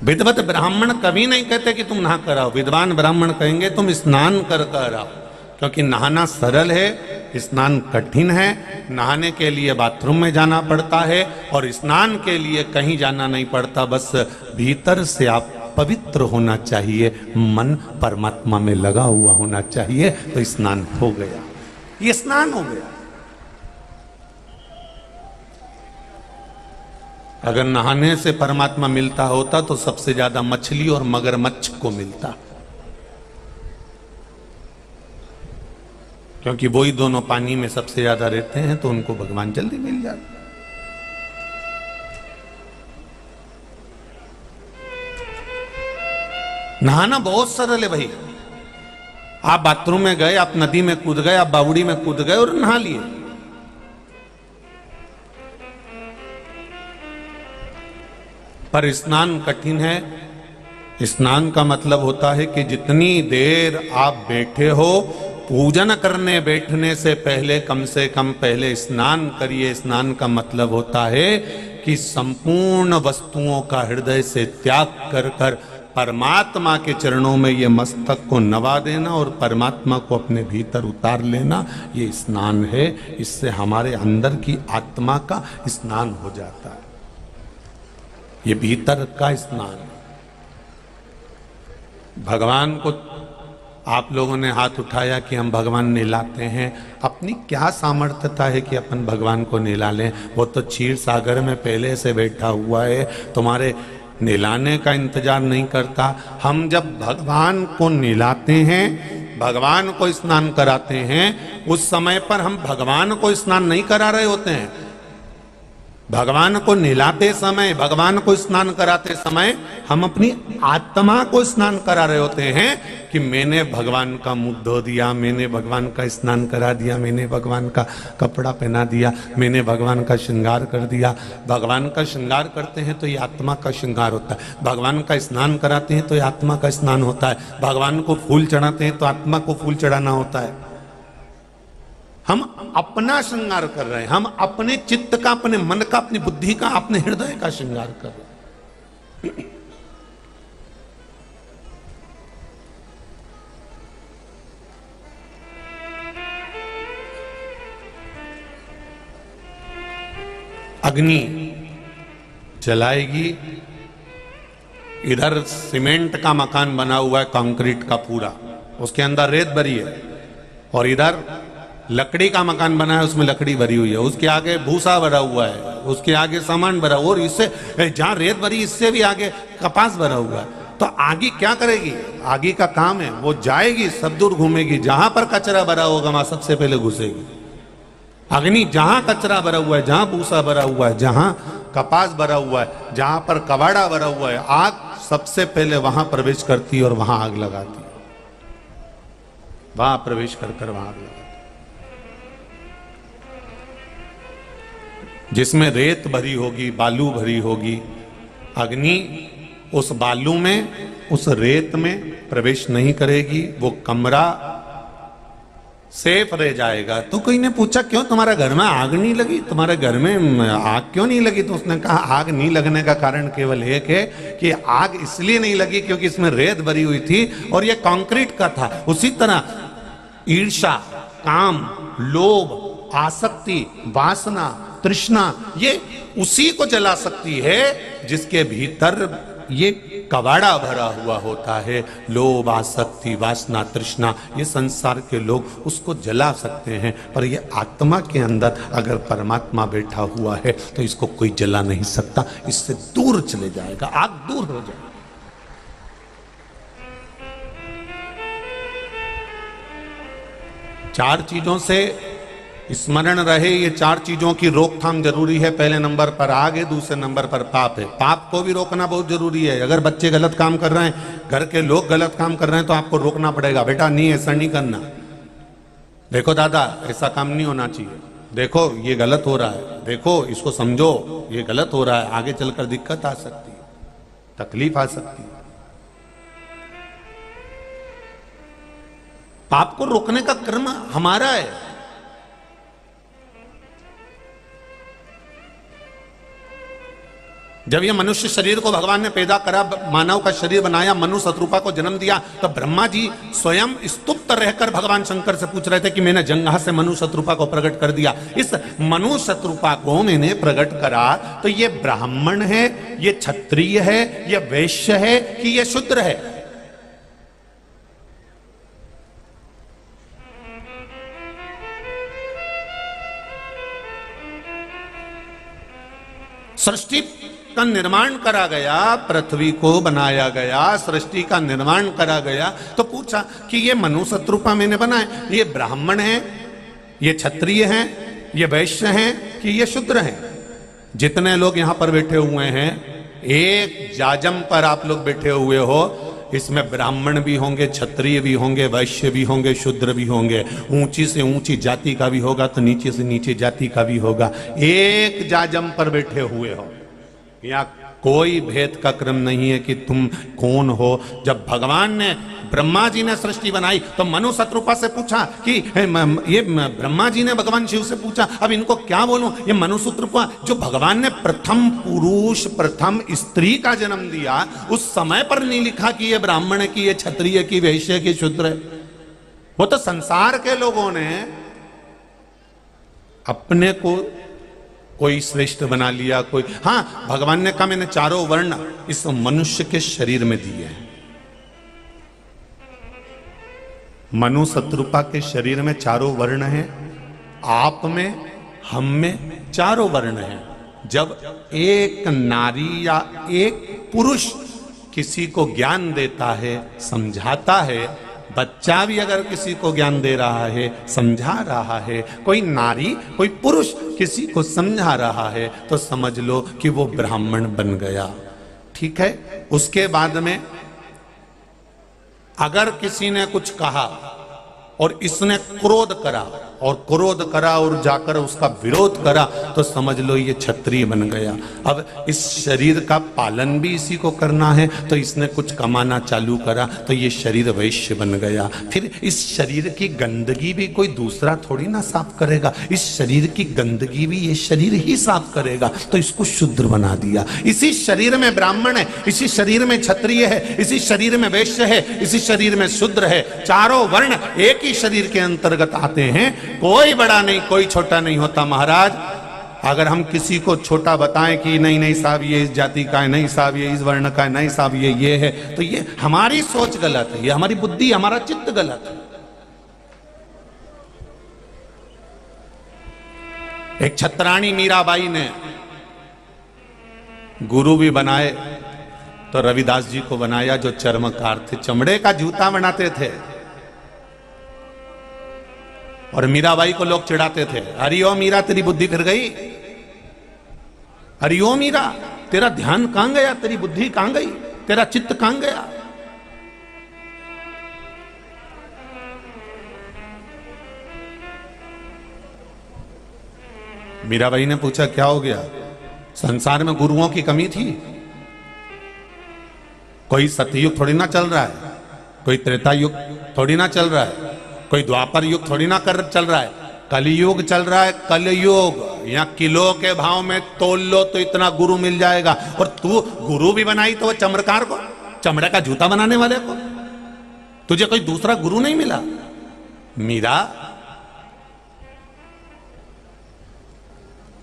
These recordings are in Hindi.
विद्वत ब्राह्मण कभी नहीं कहते कि तुम नहा कर आओ, विद्वान ब्राह्मण कहेंगे तुम स्नान कर आओ, क्योंकि नहाना सरल है, स्नान कठिन है। नहाने के लिए बाथरूम में जाना पड़ता है और स्नान के लिए कहीं जाना नहीं पड़ता, बस भीतर से आप पवित्र होना चाहिए, मन परमात्मा में लगा हुआ होना चाहिए, तो स्नान हो गया, ये स्नान हो गया। अगर नहाने से परमात्मा मिलता होता तो सबसे ज्यादा मछली और मगरमच्छ को मिलता, क्योंकि वही दोनों पानी में सबसे ज्यादा रहते हैं, तो उनको भगवान जल्दी मिल जाते। नहाना बहुत सरल है भाई। आप बाथरूम में गए, आप नदी में कूद गए, आप बावड़ी में कूद गए और नहा लिए। पर स्नान कठिन है। स्नान का मतलब होता है कि जितनी देर आप बैठे हो, पूजन करने बैठने से पहले कम से कम पहले स्नान करिए। स्नान का मतलब होता है कि संपूर्ण वस्तुओं का हृदय से त्याग कर कर परमात्मा के चरणों में ये मस्तक को नवा देना और परमात्मा को अपने भीतर उतार लेना, ये स्नान है। इससे हमारे अंदर की आत्मा का स्नान हो जाता है, ये भीतर का स्नान। भगवान को आप लोगों ने हाथ उठाया कि हम भगवान नहलाते हैं, अपनी क्या सामर्थ्यता है कि अपन भगवान को नहला लें? वो तो क्षीर सागर में पहले से बैठा हुआ है, तुम्हारे नहलाने का इंतजार नहीं करता। हम जब भगवान को नहलाते हैं, भगवान को स्नान कराते हैं, उस समय पर हम भगवान को स्नान नहीं करा रहे होते हैं। भगवान को नहलाते समय, भगवान को स्नान कराते समय हम अपनी आत्मा को स्नान करा रहे होते हैं कि मैंने भगवान का मुंह धो दिया, मैंने भगवान का स्नान करा दिया, मैंने भगवान का कपड़ा पहना दिया, मैंने भगवान का श्रृंगार कर दिया। भगवान का श्रृंगार करते हैं तो ये आत्मा का श्रृंगार होता है। भगवान का स्नान कराते हैं तो ये आत्मा का स्नान होता है। भगवान को फूल चढ़ाते हैं तो आत्मा को फूल चढ़ाना होता है। हम अपना श्रृंगार कर रहे हैं, हम अपने चित्त का, अपने मन का, अपनी बुद्धि का, अपने हृदय का श्रृंगार कर रहे हैं। अग्नि जलाएगी, इधर सीमेंट का मकान बना हुआ है, कंक्रीट का पूरा, उसके अंदर रेत भरी है, और इधर लकड़ी का मकान बना है, उसमें लकड़ी भरी हुई है, उसके आगे भूसा भरा हुआ है, उसके आगे सामान भरा, और इससे जहां रेत भरी इससे भी आगे कपास भरा हुआ है। तो आगे क्या करेगी? आगे का काम है, वो जाएगी, सब दूर घूमेगी, जहां पर कचरा भरा होगा वहां सबसे पहले घुसेगी। अग्नि जहां कचरा भरा हुआ है, जहां भूसा भरा हुआ है, जहां कपास भरा हुआ है, जहां पर कबाड़ा भरा हुआ है, आग सबसे पहले वहां प्रवेश करती है और वहां आग लगाती है। वहां प्रवेश कर कर वहां आग लगाती है। जिसमें रेत भरी होगी, बालू भरी होगी, अग्नि उस बालू में, उस रेत में प्रवेश नहीं करेगी, वो कमरा सेफ रह जाएगा। तो कोई ने पूछा क्यों तुम्हारे घर में आग नहीं लगी, तुम्हारे घर में आग क्यों नहीं लगी? तो उसने कहा आग नहीं लगने का कारण केवल एक है कि आग इसलिए नहीं लगी क्योंकि इसमें रेत भरी हुई थी और यह कंक्रीट का था। उसी तरह ईर्ष्या, काम, लोभ, आसक्ति, वासना, तृष्णा, ये उसी को जला सकती है जिसके भीतर ये कबाड़ा भरा हुआ होता है। लोभ, आसक्ति, वासना, तृष्णा, ये संसार के लोग उसको जला सकते हैं, पर ये आत्मा के अंदर अगर परमात्मा बैठा हुआ है तो इसको कोई जला नहीं सकता, इससे दूर चले जाएगा, आग दूर हो जाएगी। चार चीजों से स्मरण रहे, ये चार चीजों की रोकथाम जरूरी है। पहले नंबर पर आग है, दूसरे नंबर पर पाप है। पाप को भी रोकना बहुत जरूरी है। अगर बच्चे गलत काम कर रहे हैं, घर के लोग गलत काम कर रहे हैं, तो आपको रोकना पड़ेगा, बेटा नहीं ऐसा नहीं करना, देखो दादा ऐसा काम नहीं होना चाहिए, देखो ये गलत हो रहा है, देखो इसको समझो ये गलत हो रहा है, आगे चलकर दिक्कत आ सकती है, तकलीफ आ सकती है। पाप को रोकने का कर्म हमारा है। जब ये मनुष्य शरीर को भगवान ने पैदा करा, मानव का शरीर बनाया, मनु शत्रुपा को जन्म दिया, तो ब्रह्मा जी स्वयं स्तुप्त रहकर भगवान शंकर से पूछ रहे थे कि मैंने जंघा से मनु शत्रुपा को प्रकट कर दिया। इस मनु शत्रुपा को मैंने प्रकट करा तो ये ब्राह्मण है, ये क्षत्रिय है, ये वैश्य है कि ये शूद्र है? सृष्टि का निर्माण करा गया, पृथ्वी को बनाया गया, सृष्टि का निर्माण करा गया, तो पूछा कि ये मनु शत्रुपा मैंने बनाए, ये ब्राह्मण है, ये क्षत्रिय हैं, ये वैश्य हैं कि ये शूद्र हैं? जितने लोग यहां पर बैठे हुए हैं, एक जाजम पर आप लोग बैठे हुए हो, इसमें ब्राह्मण भी होंगे, क्षत्रिय भी होंगे, वैश्य भी होंगे, शूद्र भी होंगे, ऊंची से ऊंची जाति का भी होगा तो नीचे से नीचे जाति का भी होगा। एक जाजम पर बैठे हुए हो, यहाँ कोई भेद का क्रम नहीं है कि तुम कौन हो। जब भगवान ने, ब्रह्मा जी ने सृष्टि बनाई तो मनु शत्रुपा से पूछा कि ये ब्रह्मा जी ने भगवान शिव से पूछा, अब इनको क्या बोलूं? ये मनु शत्रुपा जो भगवान ने प्रथम पुरुष, प्रथम स्त्री का जन्म दिया, उस समय पर नहीं लिखा कि ये ब्राह्मण है, कि ये क्षत्रिय, की वैश्य, की शूद्र है। वो तो संसार के लोगों ने अपने को कोई श्रेष्ठ बना लिया, कोई, हाँ भगवान ने कहा मैंने चारों वर्ण इस मनुष्य के शरीर में दिए हैं। मनु शत्रुपा के शरीर में चारों वर्ण हैं, आप में, हम में चारों वर्ण हैं। जब एक नारी या एक पुरुष किसी को ज्ञान देता है, समझाता है, बच्चा भी अगर किसी को ज्ञान दे रहा है, समझा रहा है, कोई नारी, कोई पुरुष किसी को समझा रहा है, तो समझ लो कि वो ब्राह्मण बन गया। ठीक है। उसके बाद में अगर किसी ने कुछ कहा और इसने क्रोध करा और जाकर उसका विरोध करा, तो समझ लो ये क्षत्रिय बन गया। अब इस शरीर का पालन भी इसी को करना है, तो इसने कुछ कमाना चालू करा तो ये शरीर वैश्य बन गया। फिर इस शरीर की गंदगी भी कोई दूसरा थोड़ी ना साफ करेगा, इस शरीर की गंदगी भी ये शरीर ही साफ करेगा, तो इसको शूद्र बना दिया। इसी शरीर में ब्राह्मण है, इसी शरीर में क्षत्रिय है, इसी शरीर में वैश्य है, इसी शरीर में शूद्र है। चारों वर्ण एक ही शरीर के अंतर्गत आते हैं, कोई बड़ा नहीं, कोई छोटा नहीं होता। महाराज, अगर हम किसी को छोटा बताएं कि नहीं नहीं साहब ये इस जाति का है, नहीं साहब ये इस वर्ण का है, नहीं साहब ये है, तो ये हमारी सोच गलत है, ये हमारी बुद्धि, हमारा चित्त गलत है। एक छत्राणी मीराबाई ने गुरु भी बनाए, तो रविदास जी को बनाया जो चर्मकार थे, चमड़े का जूता बनाते थे, और मीराबाई को लोग चिढ़ाते थे, अरे ओ मीरा तेरी बुद्धि फिर गई, अरे ओ मीरा तेरा ध्यान कहां गया, तेरी बुद्धि कहां गई, तेरा चित्त कहां गया। मीराबाई ने पूछा क्या हो गया? संसार में गुरुओं की कमी थी? कोई सतयुग थोड़ी ना चल रहा है, कोई त्रेता युग थोड़ी ना चल रहा है, कोई द्वापर युग थोड़ी ना कर चल रहा है, कलयुग चल रहा है। कलयुग यहाँ किलो के भाव में तोल लो तो इतना गुरु मिल जाएगा। और तू गुरु भी बनाई तो वो चमड़कार को, चमड़े का जूता बनाने वाले को, तुझे कोई दूसरा गुरु नहीं मिला। मीरा,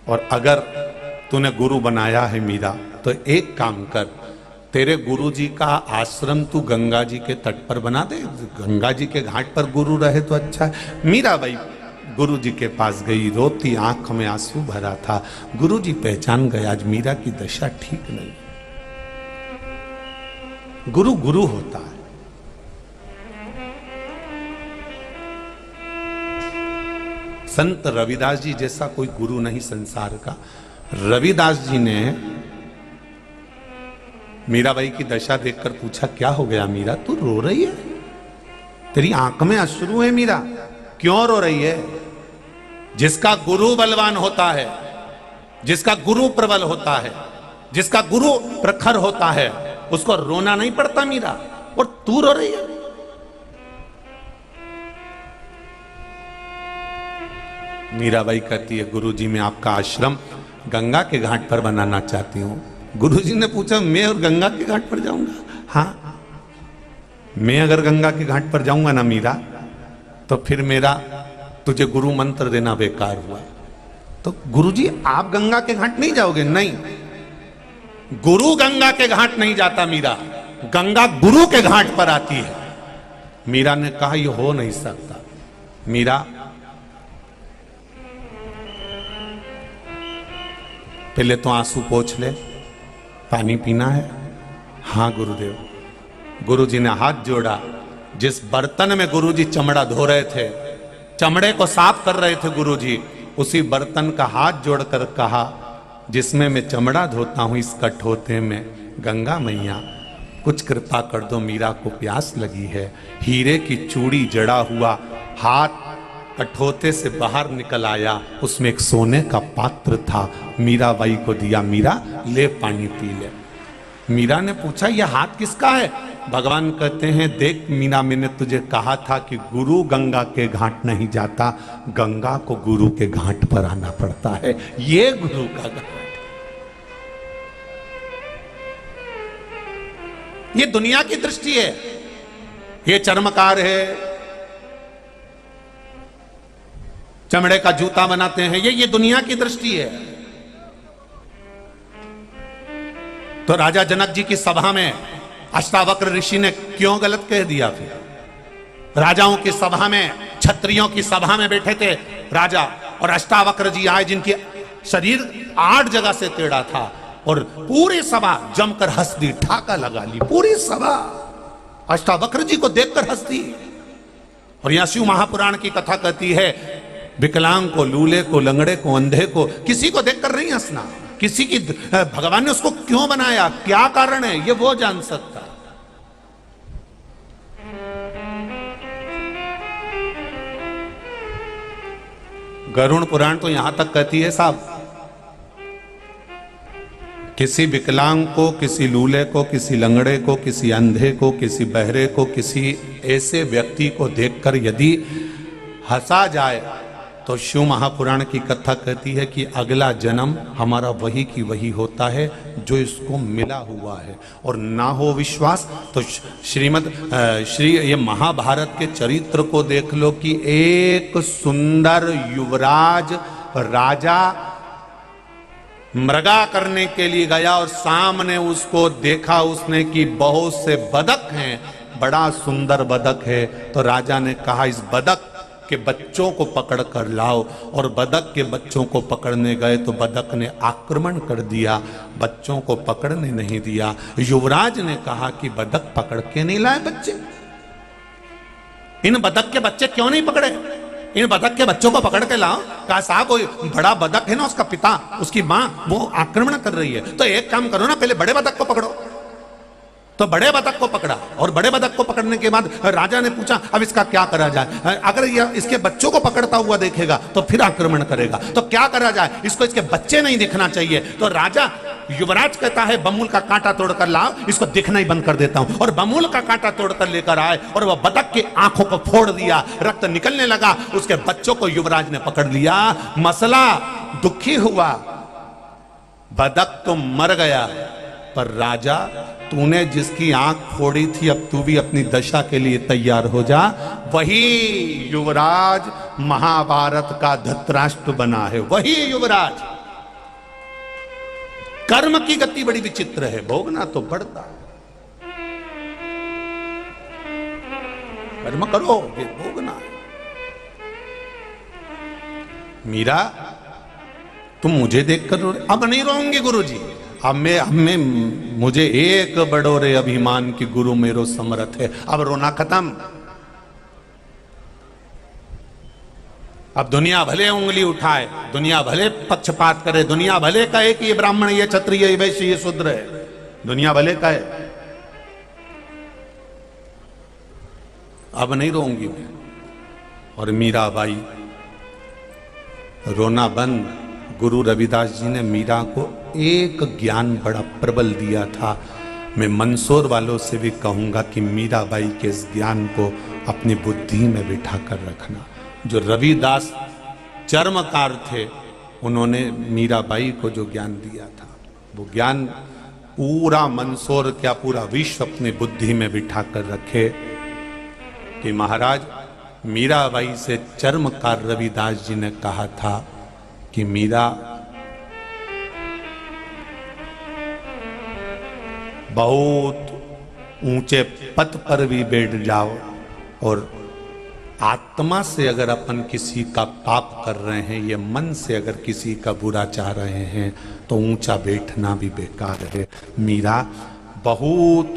और अगर तूने गुरु बनाया है मीरा, तो एक काम कर, तेरे गुरु जी का आश्रम तू गंगा जी के तट पर बना दे, गंगा जी के घाट पर गुरु रहे तो अच्छा है। मीराबाई गुरु जी के पास गई, रोती, आंख में आंसू भरा था। गुरु जी पहचान गए आज मीरा की दशा ठीक नहीं। गुरु गुरु होता है। संत रविदास जी जैसा कोई गुरु नहीं संसार का। रविदास जी ने मीराबाई की दशा देखकर पूछा क्या हो गया मीरा, तू रो रही है, तेरी आंख में अश्रु है मीरा, क्यों रो रही है? जिसका गुरु बलवान होता है, जिसका गुरु प्रबल होता है, जिसका गुरु प्रखर होता है, उसको रोना नहीं पड़ता मीरा, और तू रो रही है। मीराबाई कहती है गुरु जी मैं आपका आश्रम गंगा के घाट पर बनाना चाहती हूं। गुरुजी ने पूछा मैं और गंगा के घाट पर जाऊंगा? हाँ, मैं अगर गंगा के घाट पर जाऊंगा ना मीरा, तो फिर मेरा तुझे गुरु मंत्र देना बेकार हुआ। तो गुरुजी आप गंगा के घाट नहीं जाओगे? नहीं, गुरु गंगा के घाट नहीं जाता मीरा, गंगा गुरु के घाट पर आती है। मीरा ने कहा यह हो नहीं सकता। मीरा, पहले तो आंसू पोंछ ले, पानी पीना है? हाँ गुरुदेव। गुरुजी ने हाथ जोड़ा। जिस बर्तन में गुरुजी चमड़ा धो रहे थे, चमड़े को साफ कर रहे थे गुरुजी, उसी बर्तन का हाथ जोड़कर कहा, जिसमें मैं चमड़ा धोता हूं इस कठोते में, गंगा मैया कुछ कृपा कर दो, मीरा को प्यास लगी है। हीरे की चूड़ी जड़ा हुआ हाथ कठोते से बाहर निकल आया, उसमें एक सोने का पात्र था, मीराबाई को दिया। मीरा ले पानी पी ले। मीरा ने पूछा यह हाथ किसका है? भगवान कहते हैं देख मीरा, मैंने तुझे कहा था कि गुरु गंगा के घाट नहीं जाता, गंगा को गुरु के घाट पर आना पड़ता है, ये गुरु का घाट। ये दुनिया की दृष्टि है, ये चर्मकार है, चमड़े का जूता बनाते हैं, ये दुनिया की दृष्टि है। तो राजा जनक जी की सभा में अष्टावक्र ऋषि ने क्यों गलत कह दिया? फिर राजाओं की सभा में, क्षत्रियों की सभा में बैठे थे राजा, और अष्टावक्र जी आए जिनकी शरीर 8 जगह से टेढ़ा था, और पूरी सभा जमकर हंस दी, ठाका लगा ली पूरी सभा, अष्टावक्र जी को देखकर हंस दी। और यहां शिव महापुराण की कथा कहती है, विकलांग को, लूले को, लंगड़े को, अंधे को, किसी को देखकर नहीं हंसना, किसी की, भगवान ने उसको क्यों बनाया, क्या कारण है, ये वो जान सकता। गरुड़ पुराण तो यहां तक कहती है साहब, किसी विकलांग को, किसी लूले को, किसी लंगड़े को, किसी अंधे को, किसी बहरे को, किसी ऐसे व्यक्ति को देखकर यदि हंसा जाए तो शिव महापुराण की कथा कहती है कि अगला जन्म हमारा वही की वही होता है जो इसको मिला हुआ है। और ना हो विश्वास तो ये महाभारत के चरित्र को देख लो कि एक सुंदर युवराज राजा मृगा करने के लिए गया और सामने उसको देखा उसने कि बहुत से बदक हैं, बड़ा सुंदर बदक है। तो राजा ने कहा इस बदक के बच्चों को पकड़ कर लाओ, और बदक के बच्चों को पकड़ने गए तो बदक ने आक्रमण कर दिया, बच्चों को पकड़ने नहीं दिया। युवराज ने कहा कि बदक पकड़ के नहीं लाए बच्चे, इन बदक के बच्चे क्यों नहीं पकड़े, इन बदक के बच्चों को पकड़ के लाओ। कहा साहब कोई बड़ा बदक है ना, उसका पिता, उसकी मां, वो आक्रमण कर रही है, तो एक काम करो ना, पहले बड़े बदक को पकड़ो। तो बड़े बदक को पकड़ा, और बड़े बदक को पकड़ने के बाद राजा ने पूछा अब इसका क्या करा जाए, अगर यह इसके बच्चों को पकड़ता हुआ देखेगा तो फिर आक्रमण करेगा, तो क्या करा जाए, इसको इसके बच्चे नहीं दिखना चाहिए। तो राजा युवराज कहता है बमूल का कांटा तोड़कर लाओ, इसको दिखना ही बंद कर देता हूं। और बमूल का कांटा तोड़कर लेकर आए और वह बदक की आंखों को फोड़ दिया, रक्त निकलने लगा, उसके बच्चों को युवराज ने पकड़ लिया। मसला दुखी हुआ, बदक तो मर गया, पर राजा तूने जिसकी आंख फोड़ी थी अब तू भी अपनी दशा के लिए तैयार हो जा। वही युवराज महाभारत का धृतराष्ट्र बना है, वही युवराज। कर्म की गति बड़ी विचित्र है, भोगना तो पड़ता है, कर्म करो ये भोगना है। मीरा तुम मुझे देखकर रो, अब नहीं रोऊंगी गुरुजी, अब मैं मुझे एक बड़ोरे अभिमान की गुरु मेरो समर्थ है, अब रोना खत्म। अब दुनिया भले उंगली उठाए, दुनिया भले पक्षपात करे, दुनिया भले कहे कि ये ब्राह्मण, ये क्षत्रिय, ये वैश्य, ये शूद्र है, दुनिया भले कहे, अब नहीं रोऊंगी मैं। और मीराबाई रोना बंद। गुरु रविदास जी ने मीरा को एक ज्ञान बड़ा प्रबल दिया था। मैं मंदसौर वालों से भी कहूंगा कि मीराबाई के इस ज्ञान को अपनी बुद्धि में बिठा कर रखना। जो रविदास चर्मकार थे, उन्होंने मीराबाई को जो ज्ञान दिया था, वो ज्ञान पूरा मंदसौर क्या पूरा विश्व अपनी बुद्धि में बिठा कर रखे कि महाराज मीराबाई से चर्मकार रविदास जी ने कहा था कि मीरा, बहुत ऊंचे पद पर भी बैठ जाओ और आत्मा से अगर अपन किसी का पाप कर रहे हैं, ये मन से अगर किसी का बुरा चाह रहे हैं, तो ऊंचा बैठना भी बेकार है। मीरा, बहुत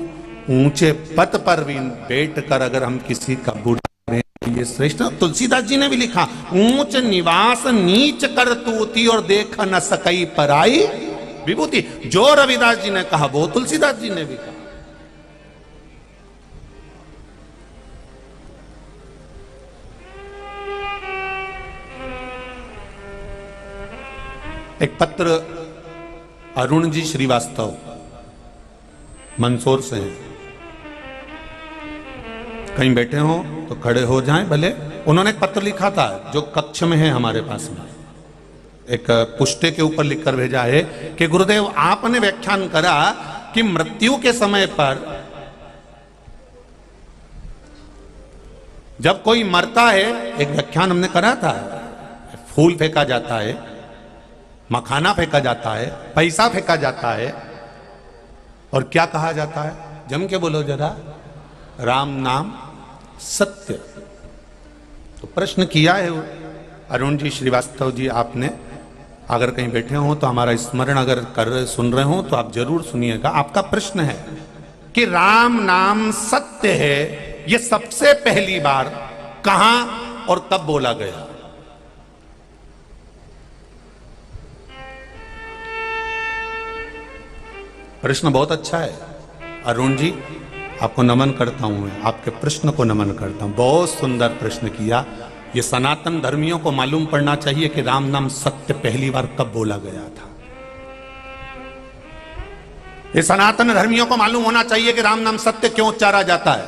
ऊंचे पद पर भी बैठकर अगर हम किसी का बुरा करें, ये श्रेष्ठ। तुलसीदास जी ने भी लिखा, ऊंच निवास नीच कर तूती और देख न सकई पराई विभूति। जो रविदास जी ने कहा वो तुलसीदास जी ने भी कहा। एक पत्र अरुण जी श्रीवास्तव मंदसौर से हैं, कहीं बैठे हो तो खड़े हो जाएं भले। उन्होंने एक पत्र लिखा था जो कक्ष में है हमारे पास में, एक पुष्टे के ऊपर लिखकर भेजा है कि गुरुदेव आपने व्याख्यान करा कि मृत्यु के समय पर जब कोई मरता है, एक व्याख्यान हमने करा था, फूल फेंका जाता है, मखाना फेंका जाता है, पैसा फेंका जाता है, और क्या कहा जाता है, जम के बोलो जरा, राम नाम सत्य। तो प्रश्न किया है अरुण जी श्रीवास्तव जी, आपने अगर कहीं बैठे हो तो हमारा स्मरण अगर कर सुन रहे हो तो आप जरूर सुनिएगा। आपका प्रश्न है कि राम नाम सत्य है, यह सबसे पहली बार कहां और कब बोला गया? प्रश्न बहुत अच्छा है अरुण जी, आपको नमन करता हूं, मैं आपके प्रश्न को नमन करता हूं। बहुत सुंदर प्रश्न किया। ये सनातन धर्मियों को मालूम पड़ना चाहिए कि राम नाम सत्य पहली बार कब बोला गया था। ये सनातन धर्मियों को मालूम होना चाहिए कि राम नाम सत्य क्यों उच्चारा जाता है,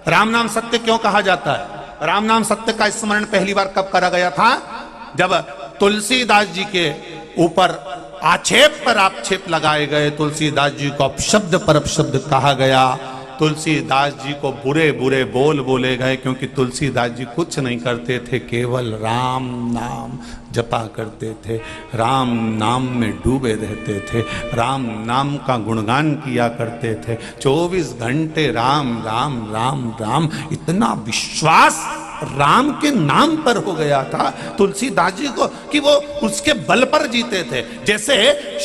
राम नाम सत्य क्यों कहा जाता है। राम नाम सत्य का स्मरण पहली बार कब करा गया था? जब तुलसीदास जी के ऊपर आक्षेप पर आक्षेप लगाए गए, तुलसीदास जी को अपशब्द पर अपशब्द कहा गया, तुलसीदास जी को बुरे बुरे बोल बोले गए, क्योंकि तुलसीदास जी कुछ नहीं करते थे, केवल राम नाम जपा करते थे, राम नाम में डूबे रहते थे, राम नाम का गुणगान किया करते थे, 24 घंटे राम राम राम राम। इतना विश्वास राम के नाम पर हो गया था तुलसीदास जी को कि वो उसके बल पर जीते थे। जैसे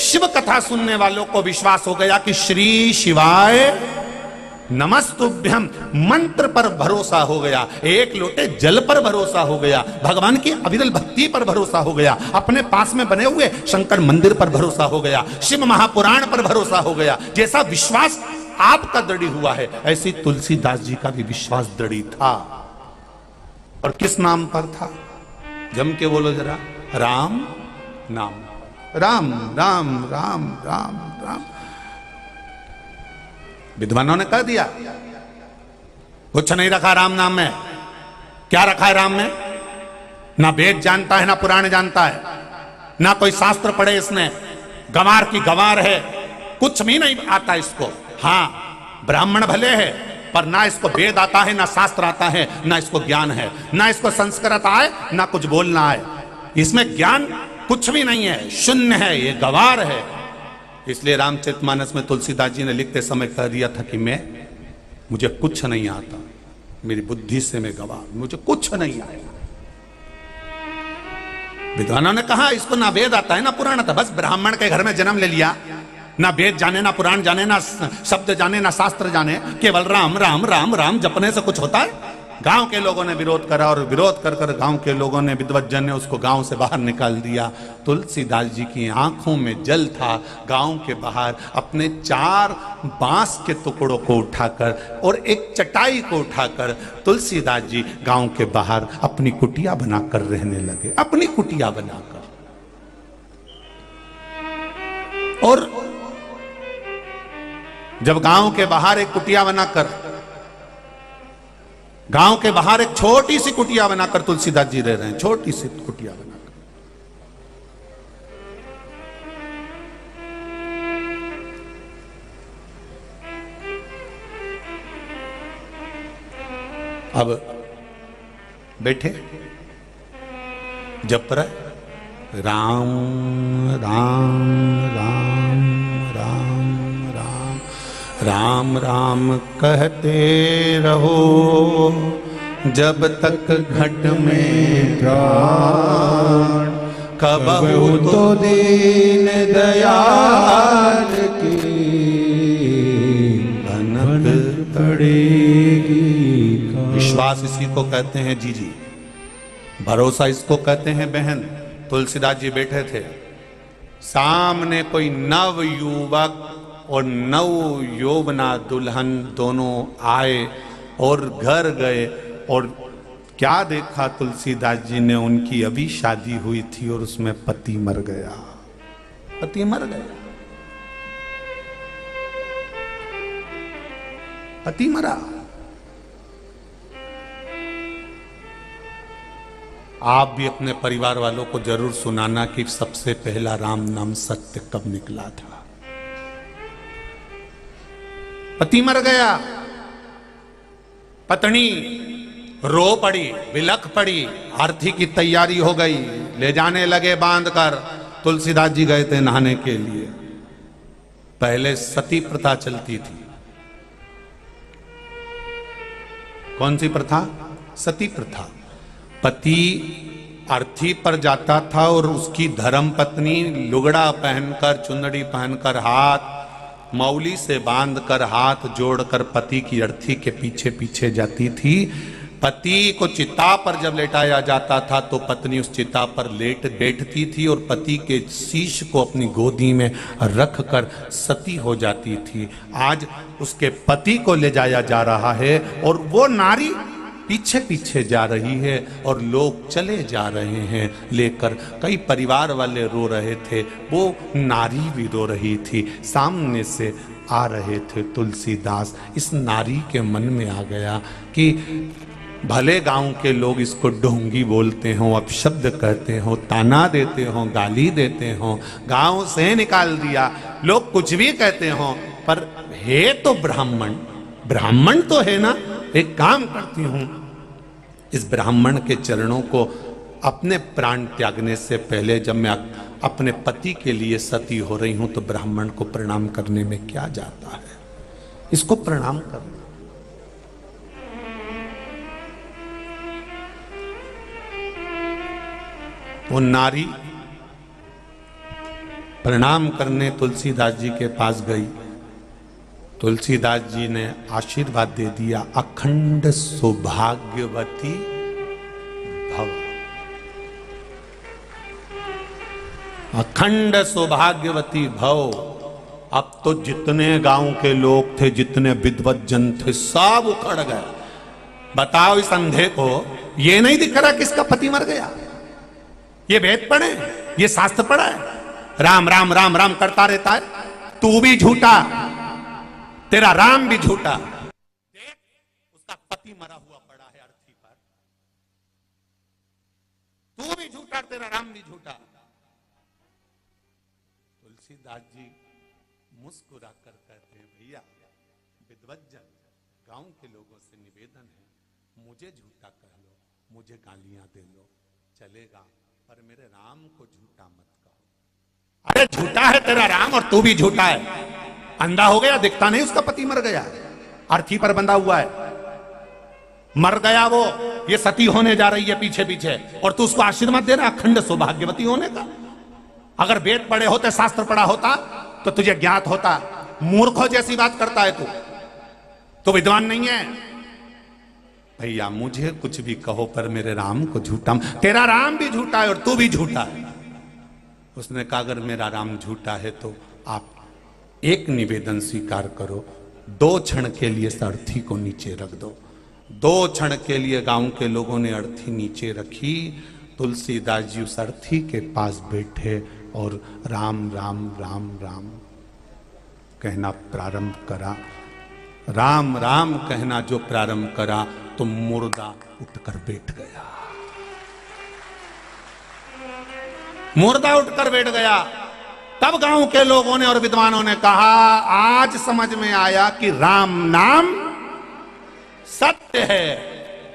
शिव कथा सुनने वालों को विश्वास हो गया कि श्री शिवाय नमस्तुभ्यम, मंत्र पर भरोसा हो गया, एक लोटे जल पर भरोसा हो गया, भगवान की अविरल भक्ति पर भरोसा हो गया, अपने पास में बने हुए शंकर मंदिर पर भरोसा हो गया, शिव महापुराण पर भरोसा हो गया। जैसा विश्वास आपका दृढ़ हुआ है, ऐसी तुलसीदास जी का भी विश्वास दृढ़ था। और किस नाम पर था? जम के बोलो जरा, राम नाम, राम राम राम राम राम। विद्वानों ने कह दिया कुछ नहीं रखा राम नाम में। क्या रखा है राम में? ना वेद जानता है, ना पुराण जानता है, ना कोई शास्त्र पढ़े इसने, गंवार की गंवार है, कुछ भी नहीं आता इसको। हाँ, ब्राह्मण भले है पर ना इसको वेद आता है, ना शास्त्र आता है, ना इसको ज्ञान है, ना इसको संस्कृत आए, ना कुछ बोलना आए, इसमें ज्ञान कुछ भी नहीं है, शून्य है, ये गंवार है। इसलिए रामचरितमानस में तुलसीदास जी ने लिखते समय कह दिया था कि मुझे कुछ नहीं आता, मेरी बुद्धि से मैं गंवार, मुझे कुछ नहीं आएगा। विद्वानों ने कहा इसको ना वेद आता है ना पुराण आता, बस ब्राह्मण के घर में जन्म ले लिया, ना वेद जाने, ना पुराण जाने, ना शब्द जाने, ना शास्त्र जाने, केवल राम राम राम राम जपने से कुछ होता है? गांव के लोगों ने विरोध करा और विरोध कर कर गांव के लोगों ने, विद्वज्जन ने उसको गांव से बाहर निकाल दिया। तुलसीदास जी की आंखों में जल था। गांव के बाहर अपने 4 बांस के टुकड़ों को उठाकर और एक चटाई को उठाकर तुलसीदास जी गांव के बाहर अपनी कुटिया बनाकर रहने लगे, अपनी कुटिया बनाकर। और जब गांव के बाहर एक कुटिया बनाकर, गांव के बाहर एक छोटी सी कुटिया बनाकर तुलसीदास जी रह रहे हैं, छोटी सी कुटिया बनाकर, अब बैठे जप रहे राम राम राम राम राम राम राम कहते रहो जब तक घट में प्राण, कबहू तो दीन दयाल की भनक पड़ेगी। विश्वास इसी को कहते हैं जी जी, भरोसा इसको कहते हैं बहन। तुलसीदास जी बैठे थे, सामने कोई नव युवक और नव यौवना दुल्हन दोनों आए और घर गए, और क्या देखा तुलसीदास जी ने, उनकी अभी शादी हुई थी और उसमें पति मर गया। पति मर गया, पति मरा। आप भी अपने परिवार वालों को जरूर सुनाना कि सबसे पहला राम नाम सत्य कब निकला था। पति मर गया, पत्नी रो पड़ी, बिलख पड़ी, आरती की तैयारी हो गई, ले जाने लगे बांध कर। तुलसीदास जी गए थे नहाने के लिए। पहले सती प्रथा चलती थी। कौन सी प्रथा? सती प्रथा। पति अर्थी पर जाता था और उसकी धर्म पत्नी लुगड़ा पहनकर, चुंदड़ी पहनकर, हाथ मौली से बांधकर, हाथ जोड़कर पति की अर्थी के पीछे पीछे जाती थी। पति को चिता पर जब लेटाया जाता था तो पत्नी उस चिता पर लेट बैठती थी और पति के शीश को अपनी गोदी में रखकर सती हो जाती थी। आज उसके पति को ले जाया जा रहा है और वो नारी पीछे पीछे जा रही है और लोग चले जा रहे हैं लेकर। कई परिवार वाले रो रहे थे, वो नारी भी रो रही थी। सामने से आ रहे थे तुलसीदास। इस नारी के मन में आ गया कि भले गांव के लोग इसको ढोंगी बोलते हों, अपशब्द कहते हों, ताना देते हों, गाली देते हों, गांव से निकाल दिया, लोग कुछ भी कहते हों, पर है तो ब्राह्मण, ब्राह्मण तो है ना। एक काम करती हूं, इस ब्राह्मण के चरणों को अपने प्राण त्यागने से पहले, जब मैं अपने पति के लिए सती हो रही हूं, तो ब्राह्मण को प्रणाम करने में क्या जाता है, इसको प्रणाम करना। वो नारी प्रणाम करने तुलसीदास जी के पास गई। तुलसीदास जी ने आशीर्वाद दे दिया, अखंड सौभाग्यवती भव, अखंड सौभाग्यवती भव। अब तो जितने गांव के लोग थे, जितने विद्वत जन थे, सब उखड़ गए। बताओ इस अंधे को ये नहीं दिख रहा किसका पति मर गया? ये वेद पढ़े, ये शास्त्र पढ़ा है, राम राम राम राम करता रहता है। तू भी झूठा, तेरा राम भी झूठा। देख, उसका पति मरा हुआ पड़ा है अर्थी पर। तू भी झूठा, तेरा राम भी झूठा। तुलसीदास जी मुस्कुरा कर कहते हैं, भैया विद्वज्जन, गांव के लोगों से निवेदन है, मुझे झूठा कह लो, मुझे गालियां दे लो, चलेगा, पर मेरे राम को झूठा मत कहो। अरे झूठा है तेरा राम और तू भी झूठा है। अंधा हो गया, दिखता नहीं उसका पति मर गया, अर्थी पर बंधा हुआ है, मर गया वो। ये सती होने जा रही है पीछे पीछे, और तू उसको आशीर्वाद दे रहा अखंड सौभाग्यवती होने का। अगर वेद पढ़े होते, शास्त्र पढ़ा होता तो तुझे ज्ञात होता। मूर्खों जैसी बात करता है तू विद्वान नहीं है। भैया मुझे कुछ भी कहो, पर मेरे राम को झूठा, तेरा राम भी झूठा है और तू भी झूठा है। उसने कहा, अगर मेरा राम झूठा है तो आप एक निवेदन स्वीकार करो, 2 क्षण के लिए इस अर्थी को नीचे रख दो। 2 क्षण के लिए गांव के लोगों ने अर्थी नीचे रखी। तुलसीदास जी उस अर्थी के पास बैठे और राम राम राम राम कहना प्रारंभ करा। राम राम कहना जो प्रारंभ करा तो मुर्दा उठकर बैठ गया। मुर्दा उठकर बैठ गया। तब गांव के लोगों ने और विद्वानों ने कहा, आज समझ में आया कि राम नाम सत्य है।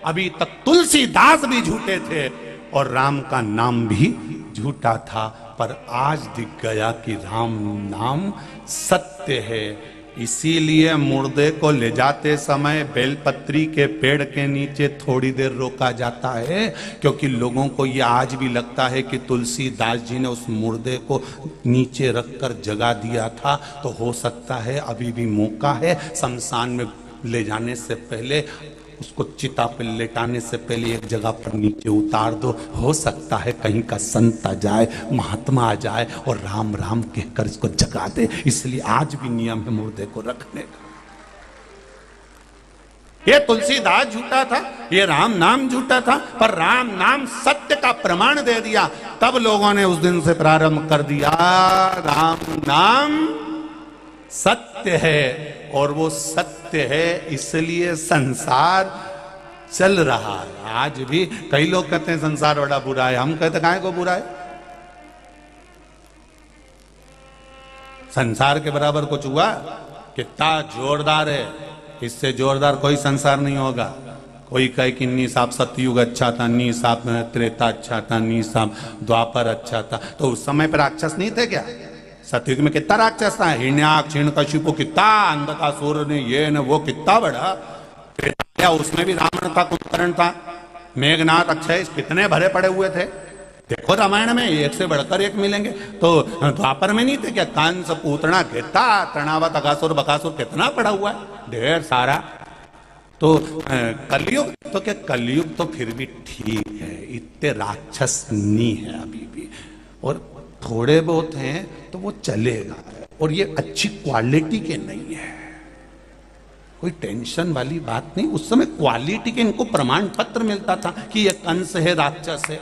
अभी तक तुलसीदास भी झूठे थे और राम का नाम भी झूठा था, पर आज दिख गया कि राम नाम सत्य है। इसीलिए मुर्दे को ले जाते समय बेलपत्री के पेड़ के नीचे थोड़ी देर रोका जाता है, क्योंकि लोगों को यह आज भी लगता है कि तुलसीदास जी ने उस मुर्दे को नीचे रखकर जगा दिया था। तो हो सकता है अभी भी मौका है, शमशान में ले जाने से पहले, उसको चिता पर लेटाने से पहले एक जगह पर नीचे उतार दो। हो सकता है कहीं का संत आ जाए, महात्मा आ जाए और राम राम कहकर इसको जगा दे। इसलिए आज भी नियम है मुर्दे को रखने का। ये तुलसीदास झूठा था, ये राम नाम झूठा था, पर राम नाम सत्य का प्रमाण दे दिया। तब लोगों ने उस दिन से प्रारंभ कर दिया, राम नाम सत्य है और वो सत्य है, इसलिए संसार चल रहा है। आज भी कई लोग कहते हैं संसार बड़ा बुरा है, हम कहते काहे को बुरा है? संसार के बराबर कुछ हुआ? कितना जोरदार है, इससे जोरदार कोई संसार नहीं होगा। कोई कहे कि नी साहब सतयुग अच्छा था, नी साहब त्रेता अच्छा था, नी साहब द्वापर अच्छा था। तो उस समय पर राक्षस नहीं थे क्या? सतयुग में कितना राक्षस था, हिरण्याक्ष, हिरण्यकशिपु, कितना अंधकासुर ने, ये न वो, कितना बड़ा। उसमें भी रावण था, कुंभकर्ण था, मेघनाथ, अक्षय, कितने भरे पड़े हुए थे। देखो रामायण में एक से बढ़कर एक मिलेंगे। तो द्वापर में नहीं थे क्या? कंस, पूतना, कितना तृणावत, अगासुर, बकासुर, कितना पड़ा हुआ है, ढेर सारा। तो कलयुग, तो क्या कलयुग तो फिर भी ठीक है, इतने राक्षस नहीं है अभी भी, और थोड़े बहुत हैं तो वो चलेगा, और ये अच्छी क्वालिटी के नहीं है, कोई टेंशन वाली बात नहीं। उस समय क्वालिटी के इनको प्रमाण पत्र मिलता था कि ये कंस है, राक्षस है।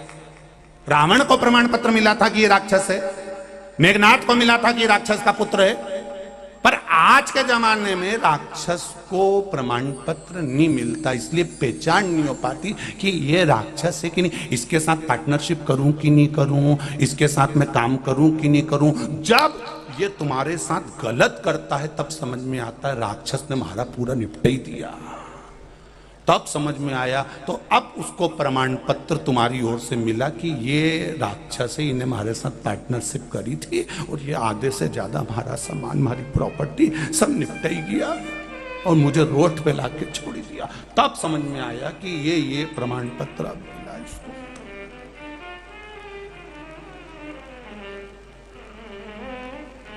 रावण को प्रमाण पत्र मिला था कि ये राक्षस है, मेघनाथ को मिला था कि राक्षस का पुत्र है। पर आज के जमाने में राक्षस को प्रमाण पत्र नहीं मिलता, इसलिए पहचान नहीं हो पाती कि ये राक्षस है कि नहीं, इसके साथ पार्टनरशिप करूं कि नहीं करूं, इसके साथ मैं काम करूं कि नहीं करूं। जब ये तुम्हारे साथ गलत करता है तब समझ में आता है राक्षस ने हमारा पूरा निपटा ही दिया। तब समझ में आया, तो अब उसको प्रमाण पत्र तुम्हारी ओर से मिला कि ये राक्षस है, इन्हें हमारे साथ पार्टनरशिप करी थी और ये आधे से ज्यादा हमारा सामान, हमारी प्रॉपर्टी सब निपटा ही गया और मुझे रोड पे लाके छोड़ दिया। तब समझ में आया कि ये प्रमाण पत्र अब मिला इसको।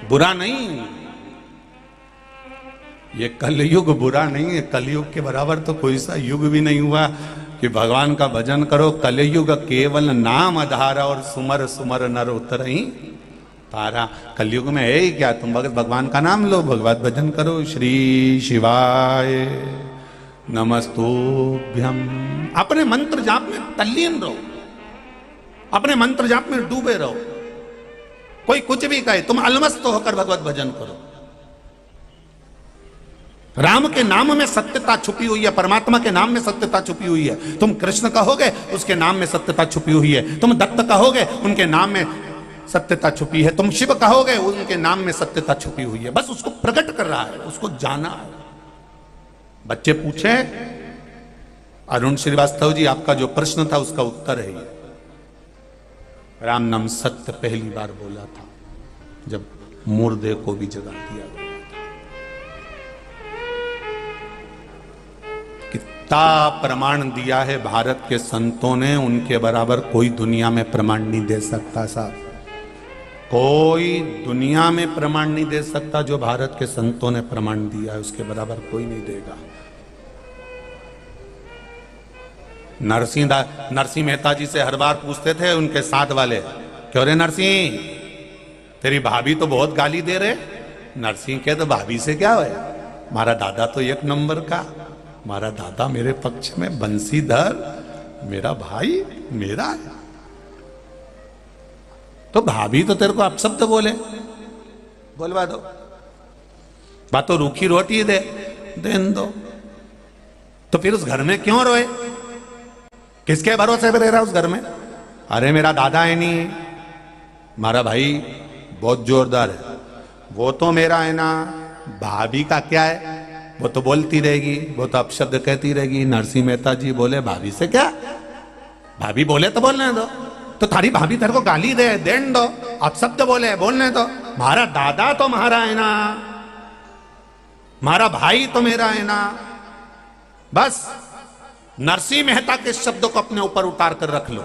बुरा नहीं, ये कलयुग बुरा नहीं है, कलयुग के बराबर तो कोई सा युग भी नहीं हुआ कि भगवान का भजन करो। कलयुग केवल नाम आधारा और सुमर सुमर नर उतरहि पारा। कलयुग में है ही क्या, तुम भगवान का नाम लो, भगवत भजन करो। श्री शिवाय नमस्तुभ्यम। अपने मंत्र जाप में तल्लीन रहो, अपने मंत्र जाप में डूबे रहो। कोई कुछ भी कहे, तुम अलमस्त होकर भगवत भजन करो। राम के नाम में सत्यता छुपी हुई है, परमात्मा के नाम में सत्यता छुपी हुई है। तुम कृष्ण कहोगे, उसके नाम में सत्यता छुपी हुई है। तुम दत्त कहोगे, उनके नाम में सत्यता छुपी है। तुम शिव कहोगे, उनके नाम में सत्यता छुपी हुई है। बस उसको प्रकट कर रहा है, उसको जाना है। बच्चे पूछे, अरुण श्रीवास्तव जी आपका जो प्रश्न था उसका उत्तर है ये। राम नाम सत्य पहली बार बोला था जब मुर्दे को भी जगा दिया गया। कितना प्रमाण दिया है भारत के संतों ने, उनके बराबर कोई दुनिया में प्रमाण नहीं दे सकता साहब। कोई दुनिया में प्रमाण नहीं दे सकता जो भारत के संतों ने प्रमाण दिया है, उसके बराबर कोई नहीं देगा। नरसिंह मेहता जी से हर बार पूछते थे उनके साथ वाले, क्यों रे नरसिंह, तेरी भाभी तो बहुत गाली दे रहे। नरसिंह के तो भाभी से क्या है, हमारा दादा तो एक नंबर का, हमारा दादा मेरे पक्ष में, बंसीधर मेरा भाई मेरा है। तो भाभी तो तेरे को अपशब्द बोले, बोलवा दो, बात तो रूखी रोटी दे देन दो। तो फिर उस घर में क्यों रोए, किसके भरोसे पे रह रहा उस घर में? अरे मेरा दादा है नहीं, हमारा भाई बहुत जोरदार है, वो तो मेरा है ना, भाभी का क्या है, वो तो बोलती रहेगी, वो तो अपशब्द कहती रहेगी। नरसिंह मेहता जी बोले भाभी से क्या, भाभी बोले तो बोलने दो, तो थारी भाभी तेरे को गाली दे देन दो, अपशब्द बोले बोलने दो। मारा दादा तो मारा है ना, मारा भाई तो मेरा है ना। बस नरसिंह मेहता के शब्दों को अपने ऊपर उतार कर रख लो।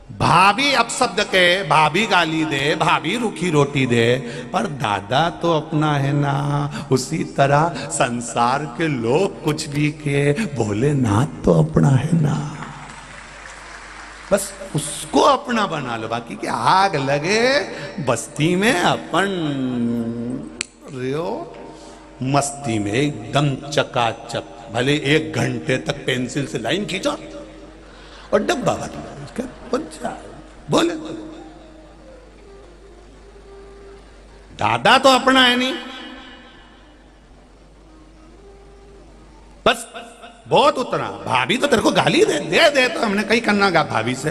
भाभी अपशब्द के, भाभी गाली दे, भाभी रूखी रोटी दे, पर दादा तो अपना है ना। उसी तरह संसार के लोग कुछ भी के, भोलेनाथ तो अपना है ना। बस उसको अपना बना लो। बाकी की आग लगे बस्ती में अपन रियो मस्ती में एकदम चकाचक। भले 1 घंटे तक पेंसिल से लाइन खींचो और डब्बा बदलो, बोले दादा तो अपना है नहीं। बस बहुत उतना। भाभी तो तेरे को गाली दे तो हमने कहीं करना गा भाभी से,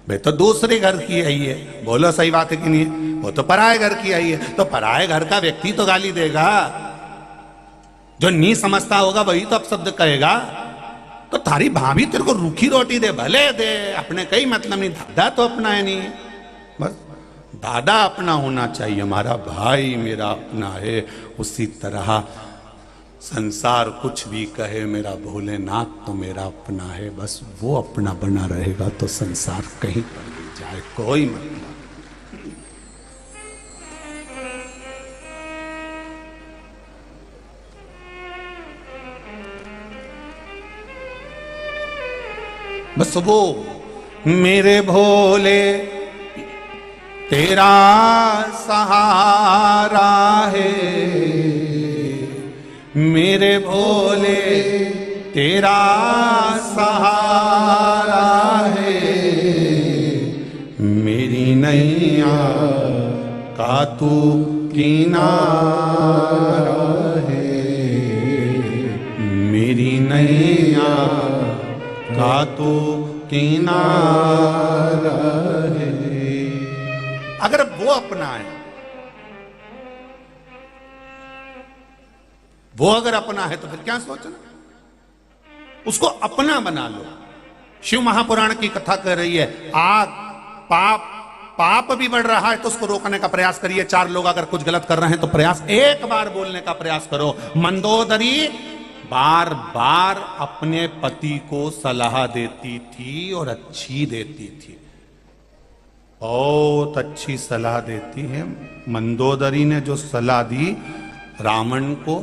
भाई तो दूसरे घर की आई है। बोलो सही बात है कि नहीं है? वो तो पराये घर की आई है, तो पराये घर का व्यक्ति तो गाली देगा। जो नहीं समझता होगा वही तो अपशब्द कहेगा। तो थारी भाभी तेरे को रूखी रोटी दे, भले दे, अपने कई मतलब नहीं। दादा तो अपना है नहीं। बस दादा अपना होना चाहिए, हमारा भाई मेरा अपना है। उसी तरह संसार कुछ भी कहे, मेरा भोलेनाथ तो मेरा अपना है। बस वो अपना बना रहेगा तो संसार कहीं पर भी जाए कोई मतलब। बस वो मेरे भोले तेरा सहारा है, मेरे भोले तेरा सहारा है। मेरी नैया का तू किनारा है, मेरी नैया का तो किनारा है। अगर वो अपना है, वो अगर अपना है तो फिर क्या सोचना। उसको अपना बना लो। शिव महापुराण की कथा कह रही है, आग पाप भी बढ़ रहा है तो उसको रोकने का प्रयास करिए। 4 लोग अगर कुछ गलत कर रहे हैं तो प्रयास, एक बार बोलने का प्रयास करो। मंदोदरी बार बार अपने पति को सलाह देती थी और अच्छी देती थी, बहुत अच्छी सलाह देती है। मंदोदरी ने जो सलाह दी रावण को,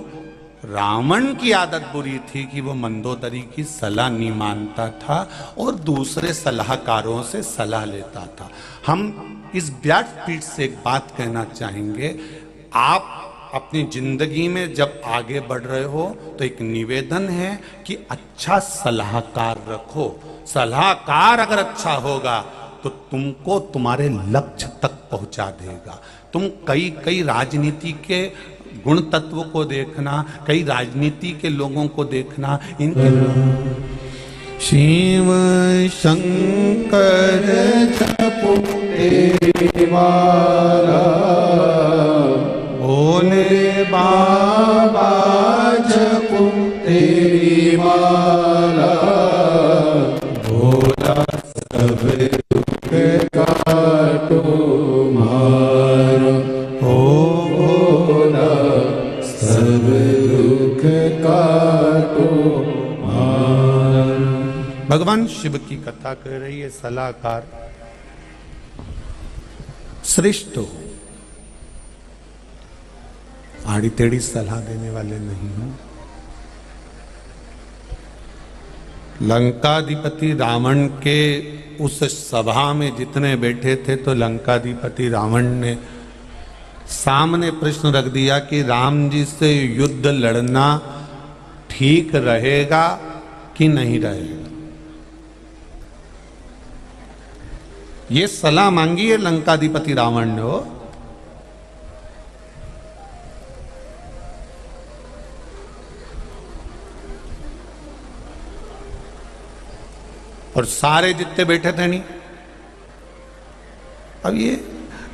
रावण की आदत बुरी थी कि वो मंदोदरी की सलाह नहीं मानता था और दूसरे सलाहकारों से सलाह लेता था। हम इस व्यासपीठ से एक बात कहना चाहेंगे, आप अपनी जिंदगी में जब आगे बढ़ रहे हो तो एक निवेदन है कि अच्छा सलाहकार रखो। सलाहकार अगर अच्छा होगा तो तुमको तुम्हारे लक्ष्य तक पहुंचा देगा। तुम कई राजनीति के गुण तत्व को देखना, कई राजनीति के लोगों को देखना, इनके शिव शंकर जपो देवारा, भोले बाबा जपो तेरी माला, भोला सब दुख काटो मारो, ओ भोला सब दुख काटो मारो। भगवान शिव की कथा कह रही है, सलाहकार श्रेष्ठ हो, आड़ी टेढ़ी सलाह देने वाले नहीं हो। लंकाधिपति रावण के उस सभा में जितने बैठे थे तो लंकाधिपति रावण ने सामने प्रश्न रख दिया कि राम जी से युद्ध लड़ना ठीक रहेगा कि नहीं रहेगा। ये सलाह मांगी है लंकाधिपति रावण ने। और सारे जितने बैठे थे नहीं। अब ये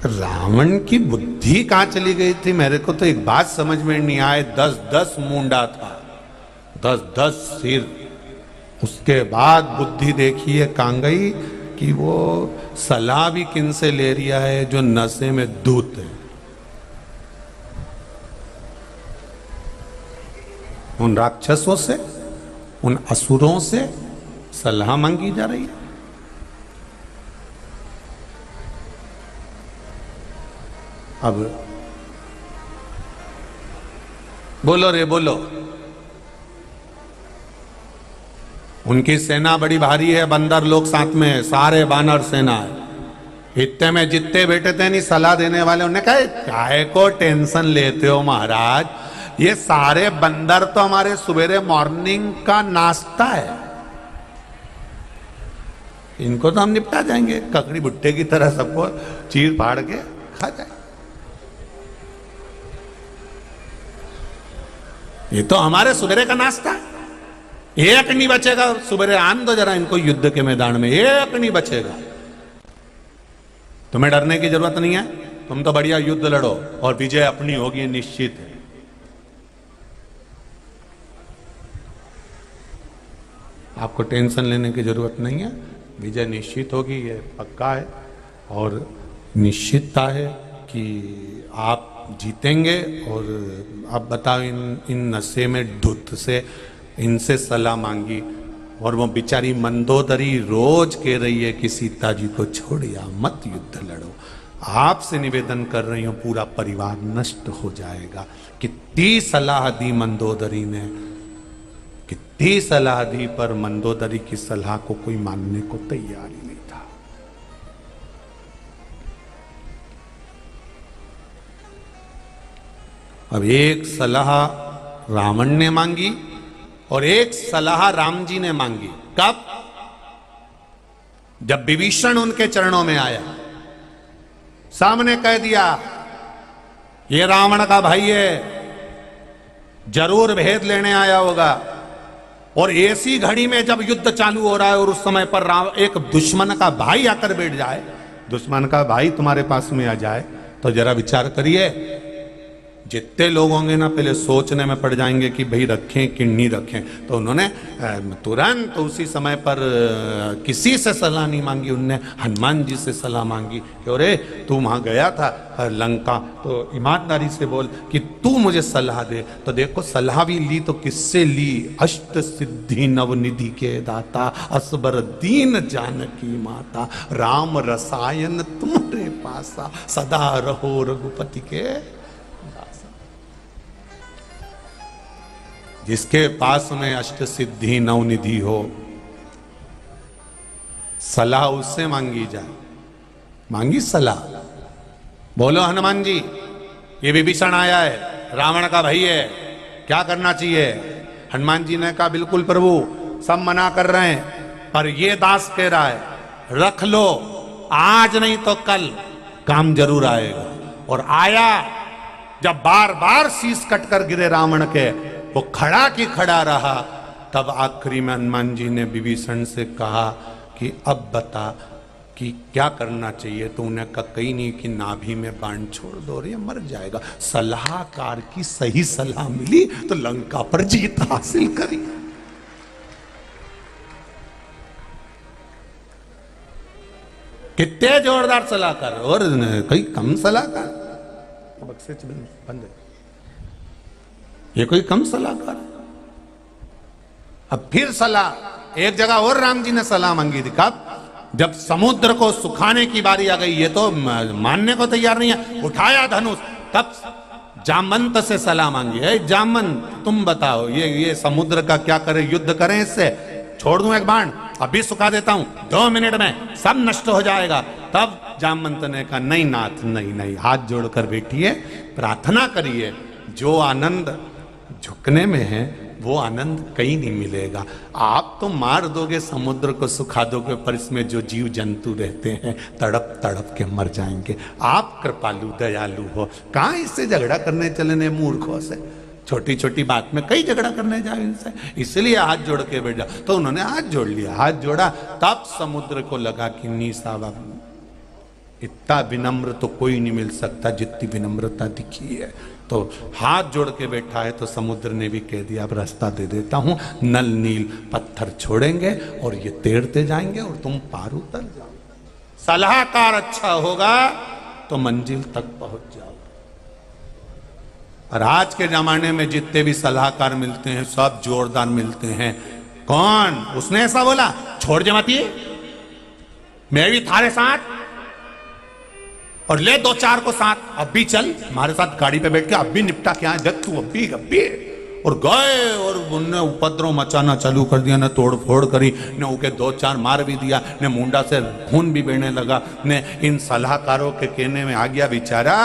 रावण की बुद्धि कहां चली गई थी? मेरे को तो एक बात समझ में नहीं आए। 10-10 मुंडा था, 10-10 सिर, उसके बाद बुद्धि देखिए कहां गई कि वो सलाह भी किन से ले रिया है जो नशे में धूत है। उन राक्षसों से, उन असुरों से सलाह मांगी जा रही है। अब बोलो रे बोलो। उनकी सेना बड़ी भारी है, बंदर लोग साथ में है, सारे बानर सेना है। इतने में जितने बेटे थे नहीं सलाह देने वाले, उन्होंने कहा काहे को टेंशन लेते हो महाराज, ये सारे बंदर तो हमारे सवेरे मॉर्निंग का नाश्ता है, इनको तो हम निपटा जाएंगे, ककड़ी भुट्टे की तरह सबको चीर फाड़ के खा जाए। ये तो हमारे सवेरे का नाश्ता है, एक नहीं बचेगा सवेरे। आन दो जरा इनको युद्ध के मैदान में, एक नहीं बचेगा। तुम्हें डरने की जरूरत नहीं है, तुम तो बढ़िया युद्ध लड़ो और विजय अपनी होगी निश्चित है। आपको टेंशन लेने की जरूरत नहीं है, विजय निश्चित होगी, ये पक्का है। और निश्चितता है कि आप जीतेंगे। और अब बताओ, इन नशे में धुत से इनसे सलाह मांगी, और वो बेचारी मंदोदरी रोज कह रही है कि सीता जी को छोड़िया मत, युद्ध लड़ो। आपसे निवेदन कर रही हूं, पूरा परिवार नष्ट हो जाएगा। कितनी सलाह दी मंदोदरी ने, कितनी सलाह दी, पर मंदोदरी की सलाह को कोई मानने को तैयार ही नहीं था। अब एक सलाह रावण ने मांगी और एक सलाह राम जी ने मांगी। कब? जब विभीषण उनके चरणों में आया, सामने कह दिया ये रावण का भाई है, जरूर भेद लेने आया होगा। और ऐसी घड़ी में जब युद्ध चालू हो रहा है और उस समय पर एक दुश्मन का भाई आकर बैठ जाए, दुश्मन का भाई तुम्हारे पास में आ जाए, तो जरा विचार करिए। जितने लोग होंगे ना पहले सोचने में पड़ जाएंगे कि भाई रखें कि नहीं रखें। तो उन्होंने तुरंत उसी समय पर किसी से सलाह नहीं मांगी, उनने हनुमान जी से सलाह मांगी कि अरे तू वहाँ गया था लंका, तो ईमानदारी से बोल कि तू मुझे सलाह दे। तो देखो सलाह भी ली तो किससे ली? अष्ट सिद्धि नवनिधि के दाता, असबर दीन जानकी माता, राम रसायन तुम्हारे पासा, सदा रहो रघुपति के। जिसके पास में अष्ट सिद्धि नवनिधि हो, सलाह उससे मांगी जाए। मांगी सलाह, बोलो हनुमान जी ये विभीषण आया है, रावण का भाई है, क्या करना चाहिए? हनुमान जी ने कहा बिल्कुल प्रभु, सब मना कर रहे हैं, पर ये दास कह रहा है रख लो, आज नहीं तो कल काम जरूर आएगा। और आया, जब बार बार शीश कटकर गिरे रावण के, वो खड़ा की खड़ा रहा। तब आखिरी में हनुमान जी ने विभीषण से कहा कि अब बता कि क्या करना चाहिए। तो उन्हें कहा कहीं नहीं कि नाभि में बाण छोड़ दो, ये मर जाएगा। सलाहकार की सही सलाह मिली तो लंका पर जीत हासिल करी। कितने जोरदार सलाहकार, और कोई कम सलाहकार बक्से बंद है, ये कोई कम सलाहकार। अब फिर सलाह, एक जगह और राम जी ने सलाह मांगी थी। कब? जब समुद्र को सुखाने की बारी आ गई, ये तो मानने को तैयार नहीं है, उठाया धनुष। तब जामवंत से सलाह मांगी है, जामवंत तुम बताओ ये समुद्र का क्या करें, युद्ध करें इससे, छोड़ दूं एक बाण, अभी सुखा देता हूं, 2 मिनट में सब नष्ट हो जाएगा। तब जामवंत ने कहा नहीं नाथ, नहीं नहीं, हाथ जोड़कर बैठिए, प्रार्थना करिए। जो आनंद झुकने में है वो आनंद कहीं नहीं मिलेगा। आप तो मार दोगे, समुद्र को सुखा दोगे, पर इसमें जो जीव जंतु रहते हैं तड़प तड़प के मर जाएंगे। आप कृपालु दयालु हो, कहाँ इससे झगड़ा करने चले मूर्खों से, छोटी छोटी बात में कई झगड़ा करने जाओ इनसे, इसलिए हाथ जोड़ के बैठ जाओ। तो उन्होंने हाथ जोड़ लिया, हाथ जोड़ा, तब समुद्र को लगा कि नी साहब इतना विनम्र तो कोई नहीं मिल सकता जितनी विनम्रता दिखी है। तो हाथ जोड़ के बैठा है तो समुद्र ने भी कह दिया अब रास्ता दे देता हूं, नल नील पत्थर छोड़ेंगे और ये तैरते जाएंगे और तुम पार उतर जाओ। सलाहकार अच्छा होगा तो मंजिल तक पहुंच जाओ। और आज के जमाने में जितने भी सलाहकार मिलते हैं सब जोरदार मिलते हैं। कौन? उसने ऐसा बोला, छोड़ जमाती मैं भी थारे साथ और ले दो चार को साथ, अब भी चल हमारे साथ गाड़ी पे बैठ के, अब भी निपटा क्या है देख तू, अब भी और गए और उनने उपद्रव मचाना चालू कर दिया, ने तोड़ फोड़ करी, ने उके दो चार मार भी दिया, ने मुंडा से खून भी बहने लगा। ने इन सलाहकारों के कहने में आ गया बेचारा,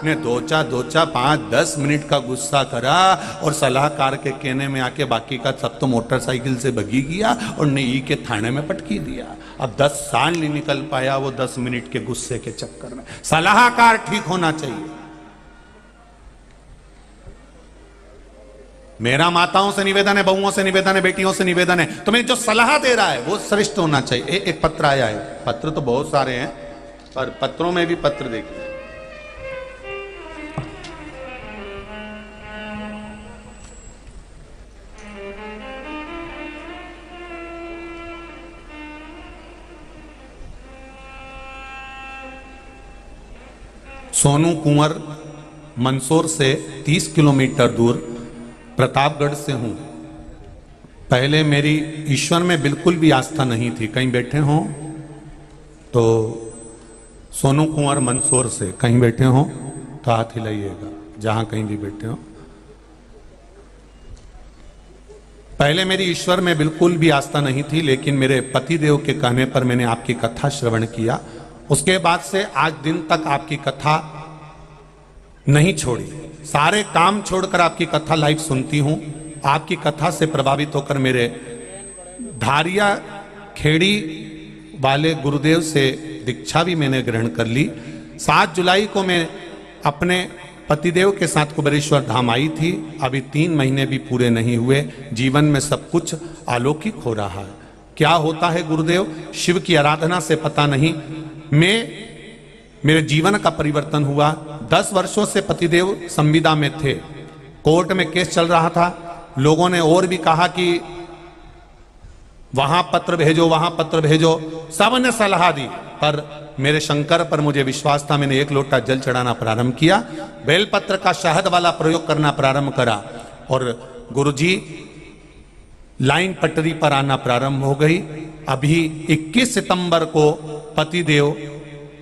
ने दो चार 5-10 मिनट का गुस्सा करा और सलाहकार के कहने में आके बाकी का सब तो मोटरसाइकिल से भगी गया और ने ई के थाने में पटकी दिया। अब 10 साल नहीं निकल पाया वो 10 मिनट के गुस्से के चक्कर में। सलाहकार ठीक होना चाहिए। मेरा माताओं से निवेदन है, बहुओं से निवेदन है, बेटियों से निवेदन है, तुम्हें जो सलाह दे रहा है वो श्रेष्ठ होना चाहिए। एक पत्र आया है, पत्र तो बहुत सारे हैं पर पत्रों में भी पत्र देखिए। सोनू कुंवर मंदसौर से 30 किलोमीटर दूर प्रतापगढ़ से हूं। पहले मेरी ईश्वर में बिल्कुल भी आस्था नहीं थी। कहीं बैठे हों तो सोनू कुंवर मंदसौर से कहीं बैठे हों तो हाथ हिलाइएगा, जहां कहीं भी बैठे हों। पहले मेरी ईश्वर में बिल्कुल भी आस्था नहीं थी, लेकिन मेरे पतिदेव के कहने पर मैंने आपकी कथा श्रवण किया। उसके बाद से आज दिन तक आपकी कथा नहीं छोड़ी। सारे काम छोड़कर आपकी कथा लाइव सुनती हूं। आपकी कथा से प्रभावित होकर मेरे धारिया खेड़ी वाले गुरुदेव से दीक्षा भी मैंने ग्रहण कर ली। 7 जुलाई को मैं अपने पतिदेव के साथ कुबेरेश्वर धाम आई थी। अभी 3 महीने भी पूरे नहीं हुए, जीवन में सब कुछ अलौकिक हो रहा है। क्या होता है गुरुदेव? शिव की आराधना से पता नहीं, मेरे जीवन का परिवर्तन हुआ। 10 वर्षों से पतिदेव संविदा में थे, कोर्ट में केस चल रहा था। लोगों ने और भी कहा कि वहां पत्र भेजो, वहां पत्र भेजो, सबने सलाह दी, पर मेरे शंकर पर मुझे विश्वास था। मैंने 1 लोटा जल चढ़ाना प्रारंभ किया, बेलपत्र का शहद वाला प्रयोग करना प्रारंभ करा और गुरुजी लाइन पटरी पर आना प्रारंभ हो गई। अभी 21 सितंबर को पतिदेव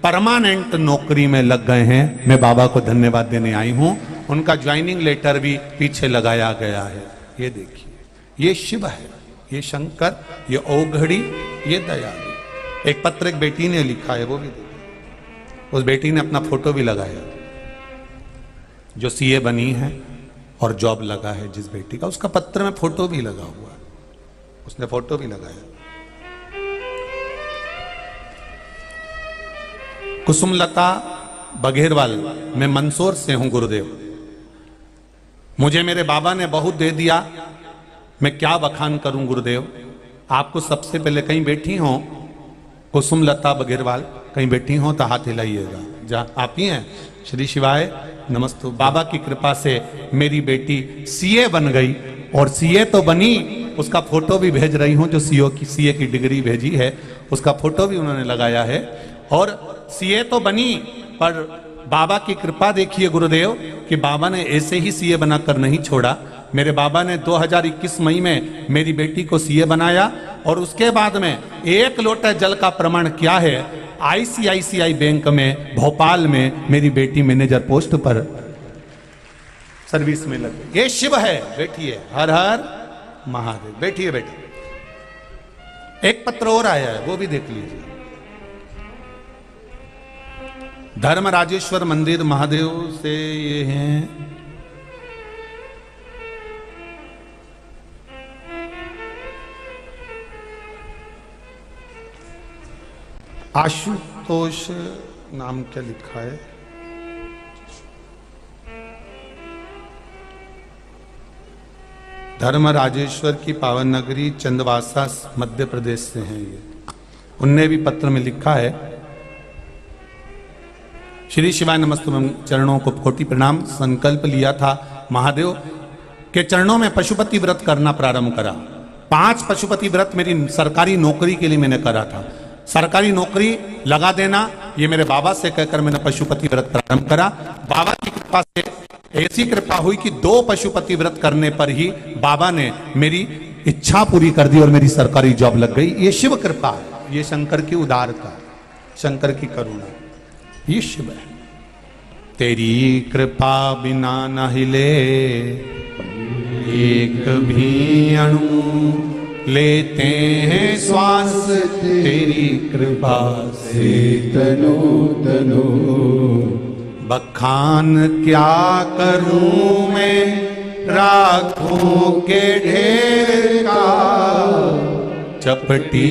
परमानेंट नौकरी में लग गए हैं। मैं बाबा को धन्यवाद देने आई हूं। उनका ज्वाइनिंग लेटर भी पीछे लगाया गया है। ये देखिए, ये शिव है, ये शंकर, ये औघड़ी, ये दयालु। एक पत्र एक बेटी ने लिखा है, वो भी देखिए। उस बेटी ने अपना फोटो भी लगाया, जो सीए बनी है और जॉब लगा है जिस बेटी का, उसका पत्र में फोटो भी लगा हुआ है, उसने फोटो भी लगाया। कुसुमलता बघेरवाल, मैं मंदसौर से हूं गुरुदेव। मुझे मेरे बाबा ने बहुत दे दिया, मैं क्या बखान करूं गुरुदेव। आपको सबसे पहले कहीं बैठी हो कुसुमलता बघेरवाल, कहीं बैठी हो तो हाथ हिलाइएगा। जा आप ही हैं? श्री शिवाय नमस्ते। बाबा की कृपा से मेरी बेटी सीए बन गई और सीए तो बनी, उसका फोटो भी भेज रही हूं। जो सीए की डिग्री भेजी है उसका फोटो भी उन्होंने लगाया है। और सीए तो बनी, पर बाबा की कृपा देखिए गुरुदेव कि बाबा ने ऐसे ही सीए बनाकर नहीं छोड़ा। मेरे बाबा ने 2021 मई में मेरी बेटी को सीए बनाया और उसके बाद में 1 लोटा जल का प्रमाण क्या है, आईसीआईसीआई बैंक में भोपाल में मेरी बेटी मैनेजर पोस्ट पर सर्विस में लग गई। ये शिव है। बैठिए, हर हर महादेव। बैठिए बैठिए। एक पत्र और आया है, वो भी देख लीजिए। धर्म राजेश्वर मंदिर महादेव से ये हैं। आशुतोष नाम क्या लिखा है? धर्म राजेश्वर की पावन नगरी चंदवासा मध्य प्रदेश से हैं ये। उनने भी पत्र में लिखा है श्री शिवाय नमस्तुभ्यं चरणों को कोटि प्रणाम। संकल्प लिया था महादेव के चरणों में पशुपति व्रत करना प्रारंभ करा। 5 पशुपति व्रत मेरी सरकारी नौकरी के लिए मैंने करा था। सरकारी नौकरी लगा देना ये मेरे बाबा से कहकर मैंने पशुपति व्रत प्रारंभ करा। बाबा की कृपा से ऐसी कृपा हुई कि 2 पशुपति व्रत करने पर ही बाबा ने मेरी इच्छा पूरी कर दी और मेरी सरकारी जॉब लग गई। ये शिव कृपा है, ये शंकर की उदारता, शंकर की करुणा, ये शिव है। तेरी कृपा बिना न हिले एक भी अणु, लेते हैं श्वास तेरी कृपा से तनो तनो। बखान क्या करूं मैं राखों के ढेर का, चपटी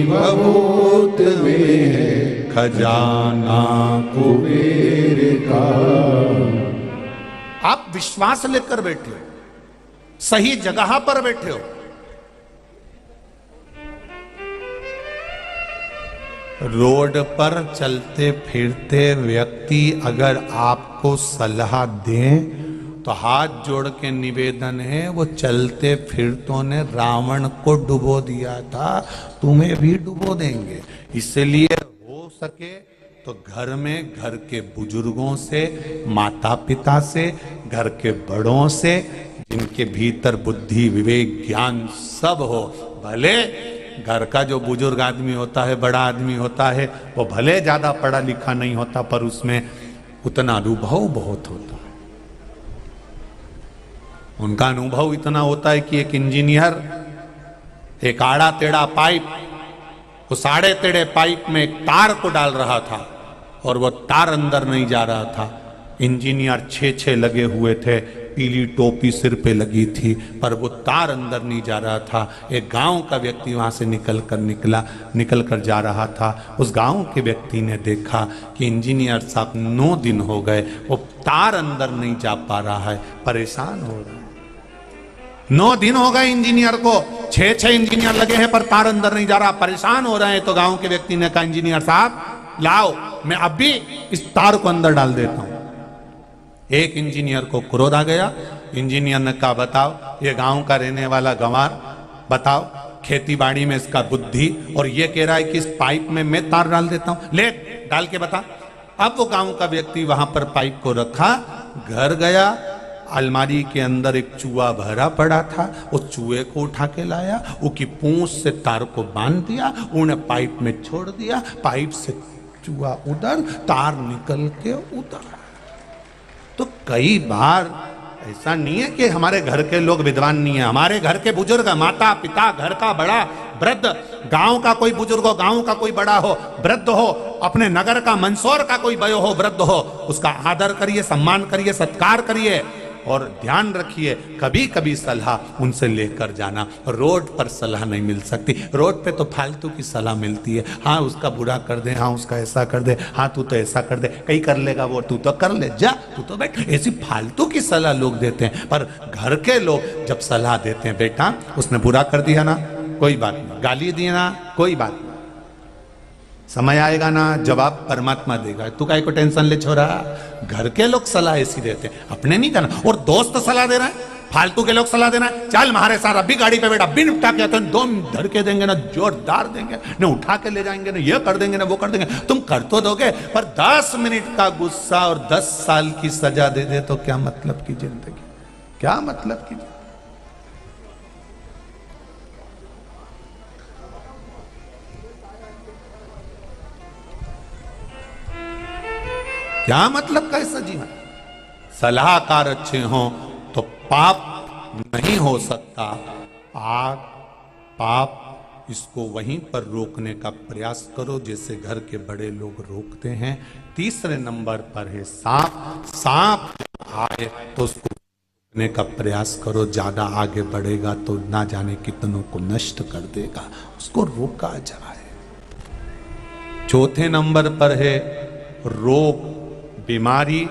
बबूत में खजाना कुबेर का। आप विश्वास लेकर बैठे हो, सही जगह पर बैठे हो। रोड पर चलते फिरते व्यक्ति अगर आपको सलाह दें तो हाथ जोड़ के निवेदन है, वो चलते फिरतों ने रावण को डुबो दिया था, तुम्हें भी डुबो देंगे। इसलिए हो सके तो घर में घर के बुजुर्गों से, माता पिता से, घर के बड़ों से, जिनके भीतर बुद्धि विवेक ज्ञान सब हो। भले घर का जो बुजुर्ग आदमी होता है, बड़ा आदमी होता है, वो भले ज्यादा पढ़ा लिखा नहीं होता पर उसमें उतना अनुभव बहुत होता है। उनका अनुभव इतना होता है कि एक इंजीनियर एक आड़ा टेढ़ा पाइप, उस आड़े टेढ़े पाइप में एक तार को डाल रहा था और वो तार अंदर नहीं जा रहा था। इंजीनियर 6 लगे हुए थे, पीली टोपी सिर पे लगी थी, पर वो तार अंदर नहीं जा रहा था। एक गांव का व्यक्ति वहां से निकल कर जा रहा था। उस गांव के व्यक्ति ने देखा कि इंजीनियर साहब 9 दिन हो गए, वो तार अंदर नहीं जा पा रहा है, परेशान हो रहा है। 9 दिन हो गए इंजीनियर को, 6 इंजीनियर लगे हैं पर तार अंदर नहीं जा रहा, परेशान हो रहे हैं। तो गांव के व्यक्ति ने कहा, इंजीनियर साहब लाओ, मैं अभी इस तार को अंदर डाल देता हूं। एक इंजीनियर को क्रोध आ गया। इंजीनियर ने कहा, बताओ, ये गांव का रहने वाला गंवार, बताओ, खेती बाड़ी में इसका बुद्धि, और ये कह रहा है कि इस पाइप में मैं तार डाल देता हूं, ले डाल के बता। अब वो गांव का व्यक्ति वहां पर पाइप को रखा, घर गया, अलमारी के अंदर एक चूहा भरा पड़ा था, उस चूहे को उठा के लाया, उसकी पूंछ से तार को बांध दिया, उन्हें पाइप में छोड़ दिया, पाइप से चूहा उधर, तार निकल के उधर। तो कई बार ऐसा नहीं है कि हमारे घर के लोग विद्वान नहीं है, हमारे घर के बुजुर्ग, माता पिता, घर का बड़ा वृद्ध, गांव का कोई बुजुर्ग हो, गांव का कोई बड़ा हो, वृद्ध हो, अपने नगर का मंदसौर का कोई बयो हो, वृद्ध हो, उसका आदर करिए, सम्मान करिए, सत्कार करिए और ध्यान रखिए कभी कभी सलाह उनसे लेकर जाना। रोड पर सलाह नहीं मिल सकती, रोड पे तो फालतू की सलाह मिलती है। हाँ उसका बुरा कर दे, हाँ उसका ऐसा कर दे, हाँ तू तो ऐसा कर दे, कहीं कर लेगा वो, तू तो कर ले, जा तू तो बैठ, ऐसी फालतू की सलाह लोग देते हैं। पर घर के लोग जब सलाह देते हैं, बेटा उसने बुरा कर दिया ना, कोई बात नहीं, गाली दी ना, कोई बात नहीं, समय आएगा ना जवाब परमात्मा देगा, तू काहे को टेंशन ले छोरा। घर के लोग सलाह ऐसी देते हैं, अपने नहीं करना। और दोस्त सलाह दे रहा है, फालतू के लोग सलाह देना है, चल हमारे साथ अभी गाड़ी पे बैठा, बिन उठा के तो दम धर के देंगे ना, जोरदार देंगे ना, उठा के ले जाएंगे ना, ये कर देंगे ना, वो कर देंगे। तुम कर तो दोगे, पर 10 मिनट का गुस्सा और 10 साल की सजा दे दे तो क्या मतलब की जिंदगी, क्या मतलब की। क्या मतलब कैसा जीवन। सलाहकार अच्छे हों तो पाप नहीं हो सकता। पाप इसको वहीं पर रोकने का प्रयास करो जैसे घर के बड़े लोग रोकते हैं। तीसरे नंबर पर है सांप। सांप आए तो उसको रोकने का प्रयास करो, ज्यादा आगे बढ़ेगा तो ना जाने कितनों को नष्ट कर देगा, उसको रोका जाए। चौथे नंबर पर है रोग, बीमारी।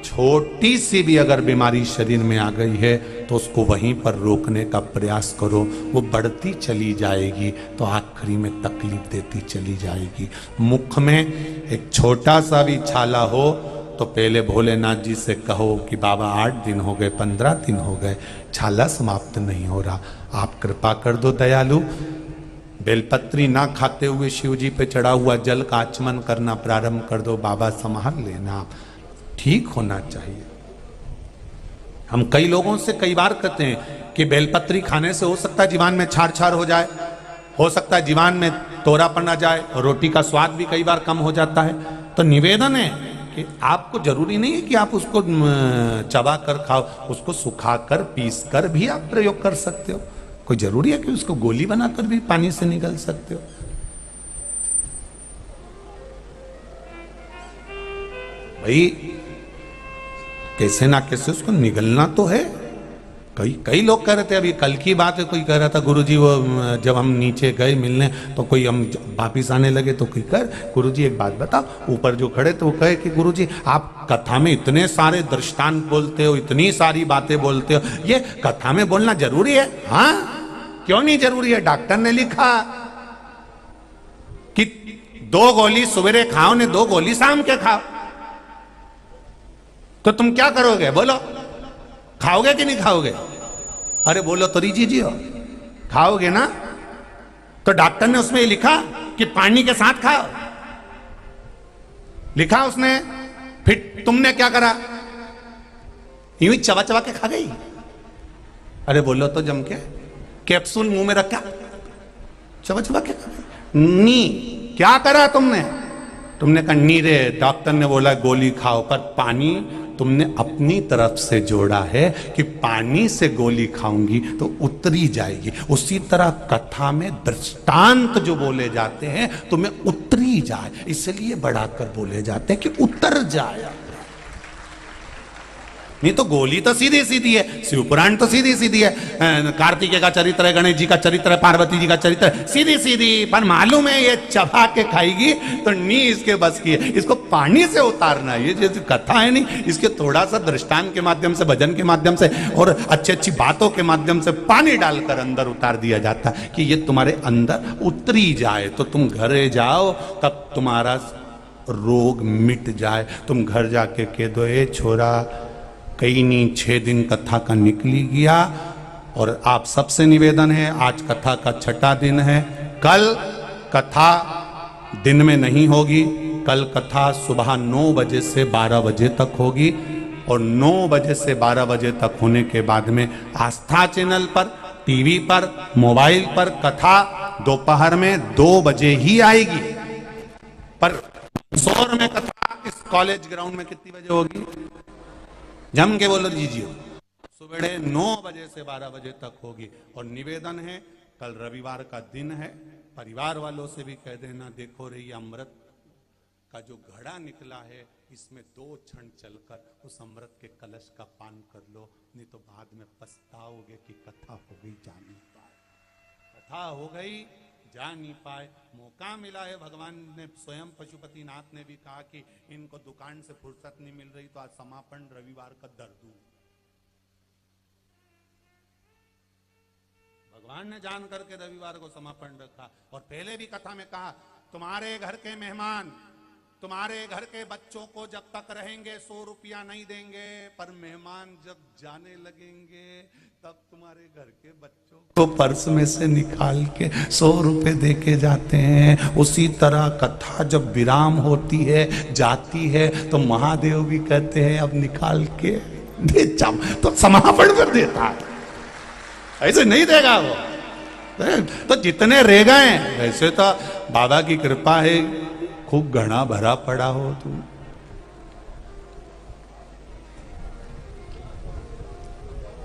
छोटी सी भी अगर बीमारी शरीर में आ गई है तो उसको वहीं पर रोकने का प्रयास करो, वो बढ़ती चली जाएगी तो आखिरी में तकलीफ देती चली जाएगी। मुख में एक छोटा सा भी छाला हो तो पहले भोलेनाथ जी से कहो कि बाबा 8 दिन हो गए, 15 दिन हो गए, छाला समाप्त नहीं हो रहा, आप कृपा कर दो दयालु। बेलपत्री ना खाते हुए शिव जी पे चढ़ा हुआ जल का आचमन करना प्रारंभ कर दो, बाबा संभाल लेना, ठीक होना चाहिए। हम कई लोगों से कई बार कहते हैं कि बेलपत्री खाने से हो सकता है जीवान में छार छार हो जाए, हो सकता है जीवान में तोरापन आ जाए, और रोटी का स्वाद भी कई बार कम हो जाता है। तो निवेदन है कि आपको जरूरी नहीं है कि आप उसको चबा कर खाओ, उसको सुखा कर पीस कर भी आप प्रयोग कर सकते हो। कोई जरूरी है कि उसको गोली बनाकर भी पानी से निगल सकते हो। भाई कैसे ना कैसे उसको निगलना तो है। कई लोग कह रहे थे, अभी कल की बात है, कोई कह रहा था गुरुजी वो जब हम नीचे गए मिलने तो कोई हम वापिस आने लगे तो कोई कर गुरुजी एक बात बताओ, ऊपर जो खड़े थे वो कहे कि गुरुजी आप कथा में इतने सारे दृष्टांत बोलते हो, इतनी सारी बातें बोलते हो, ये कथा में बोलना जरूरी है? हाँ, क्यों नहीं जरूरी है? डॉक्टर ने लिखा कि 2 गोली सवेरे खाओ ने 2 गोली शाम के खाओ। तो तुम क्या करोगे बोलो? खाओगे कि नहीं खाओगे? अरे बोलो तो जी हो, खाओगे ना? तो डॉक्टर ने उसमें लिखा कि पानी के साथ खाओ, लिखा उसने। फिर तुमने क्या करा? यूं ही चबा चबा के खा गई। अरे बोलो तो जम के, कैप्सूल मुंह में रखा, चबा चबा के खा गई। नी क्या करा तुमने? तुमने कहा नी रे, डॉक्टर ने बोला गोली खाओ, पर पानी तुमने अपनी तरफ से जोड़ा है कि पानी से गोली खाऊंगी तो उतरी जाएगी। उसी तरह कथा में दृष्टांत जो बोले जाते हैं तुम्हें उतरी जाए, इसलिए बढ़ाकर बोले जाते हैं कि उतर जाए। नहीं तो गोली तो सीधी सीधी है, शिव पुराण तो सीधी सीधी है, कार्तिकेय का चरित्र है, गणेश जी का चरित्र है, पार्वती जी का चरित्र है, सीधी सीधी। पर मालूम है ये चबा के खाएगी तो नी इसके बस की है, इसको पानी से उतारना। ये जो कथा है नहीं, इसके थोड़ा सा दृष्टांत के माध्यम से, भजन के माध्यम से और अच्छी अच्छी बातों के माध्यम से पानी डालकर अंदर उतार दिया जाता है कि ये तुम्हारे अंदर उतरी जाए, तो तुम घरे जाओ तब तुम्हारा रोग मिट जाए। तुम घर जाके कह दो, ए छोरा कहीं नहीं 6 दिन कथा का निकली गया। और आप सबसे निवेदन है, आज कथा का 6ठा दिन है, कल कथा दिन में नहीं होगी, कल कथा सुबह 9 बजे से 12 बजे तक होगी। और 9 बजे से 12 बजे तक होने के बाद में आस्था चैनल पर, टीवी पर, मोबाइल पर कथा दोपहर में 2 बजे ही आएगी। पर मंदसौर में कथा इस कॉलेज ग्राउंड में कितनी बजे होगी? जम के बोलो जीजिए, सुबह 9 बजे से 12 बजे तक होगी। और निवेदन है, कल रविवार का दिन है, परिवार वालों से भी कह देना, देखो रे ये अमृत का जो घड़ा निकला है, इसमें 2 क्षण चलकर उस अमृत के कलश का पान कर लो, नहीं तो बाद में पछताओगे कि कथा हो गई, जा नहीं पाए, कथा हो गई जा नहीं पाए। मौका मिला है, भगवान ने स्वयं पशुपतिनाथ ने भी कहा कि इनको दुकान से फुर्सत नहीं मिल रही तो आज समापन रविवार का दर दूं। भगवान ने जान करके रविवार को समापन रखा। और पहले भी कथा में कहा, तुम्हारे घर के मेहमान तुम्हारे घर के बच्चों को जब तक रहेंगे 100 रुपया नहीं देंगे, पर मेहमान जब जाने लगेंगे तब तुम्हारे घर के बच्चों को पर्स में से निकाल के 100 रुपए दे के जाते हैं। उसी तरह कथा जब विराम होती है, जाती है, तो महादेव भी कहते हैं अब निकाल के दे, तो समापन कर देता है, ऐसे नहीं देगा वो। तो जितने रह गए, वैसे तो बाबा की कृपा है, खूब घना भरा पड़ा हो तू।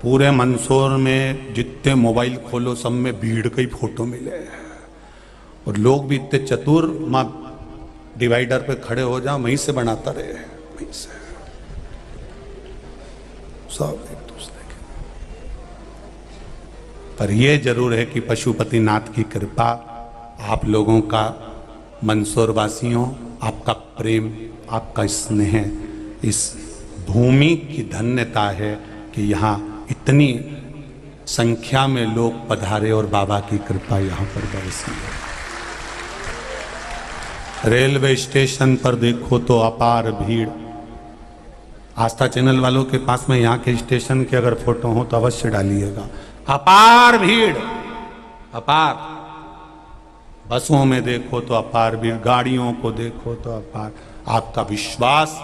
पूरे मंदसौर में जितने मोबाइल खोलो सब में भीड़ की फोटो मिले, और लोग भी इतने चतुर, मां डिवाइडर पे खड़े हो जाओ, वहीं से बनाता रहे, वहीं से सब एक दूसरे के। पर यह जरूर है कि पशुपतिनाथ की कृपा, आप लोगों का, मंदसौर वासियों, आपका प्रेम, आपका स्नेह, इस भूमि की धन्यता है कि यहाँ इतनी संख्या में लोग पधारे और बाबा की कृपा यहाँ पर बरसी है। रेलवे स्टेशन पर देखो तो अपार भीड़, आस्था चैनल वालों के पास में यहाँ के स्टेशन के अगर फोटो हो तो अवश्य डालिएगा। अपार भीड़, अपार, बसों में देखो तो अपार भीड़, गाड़ियों को देखो तो अपार। आपका विश्वास,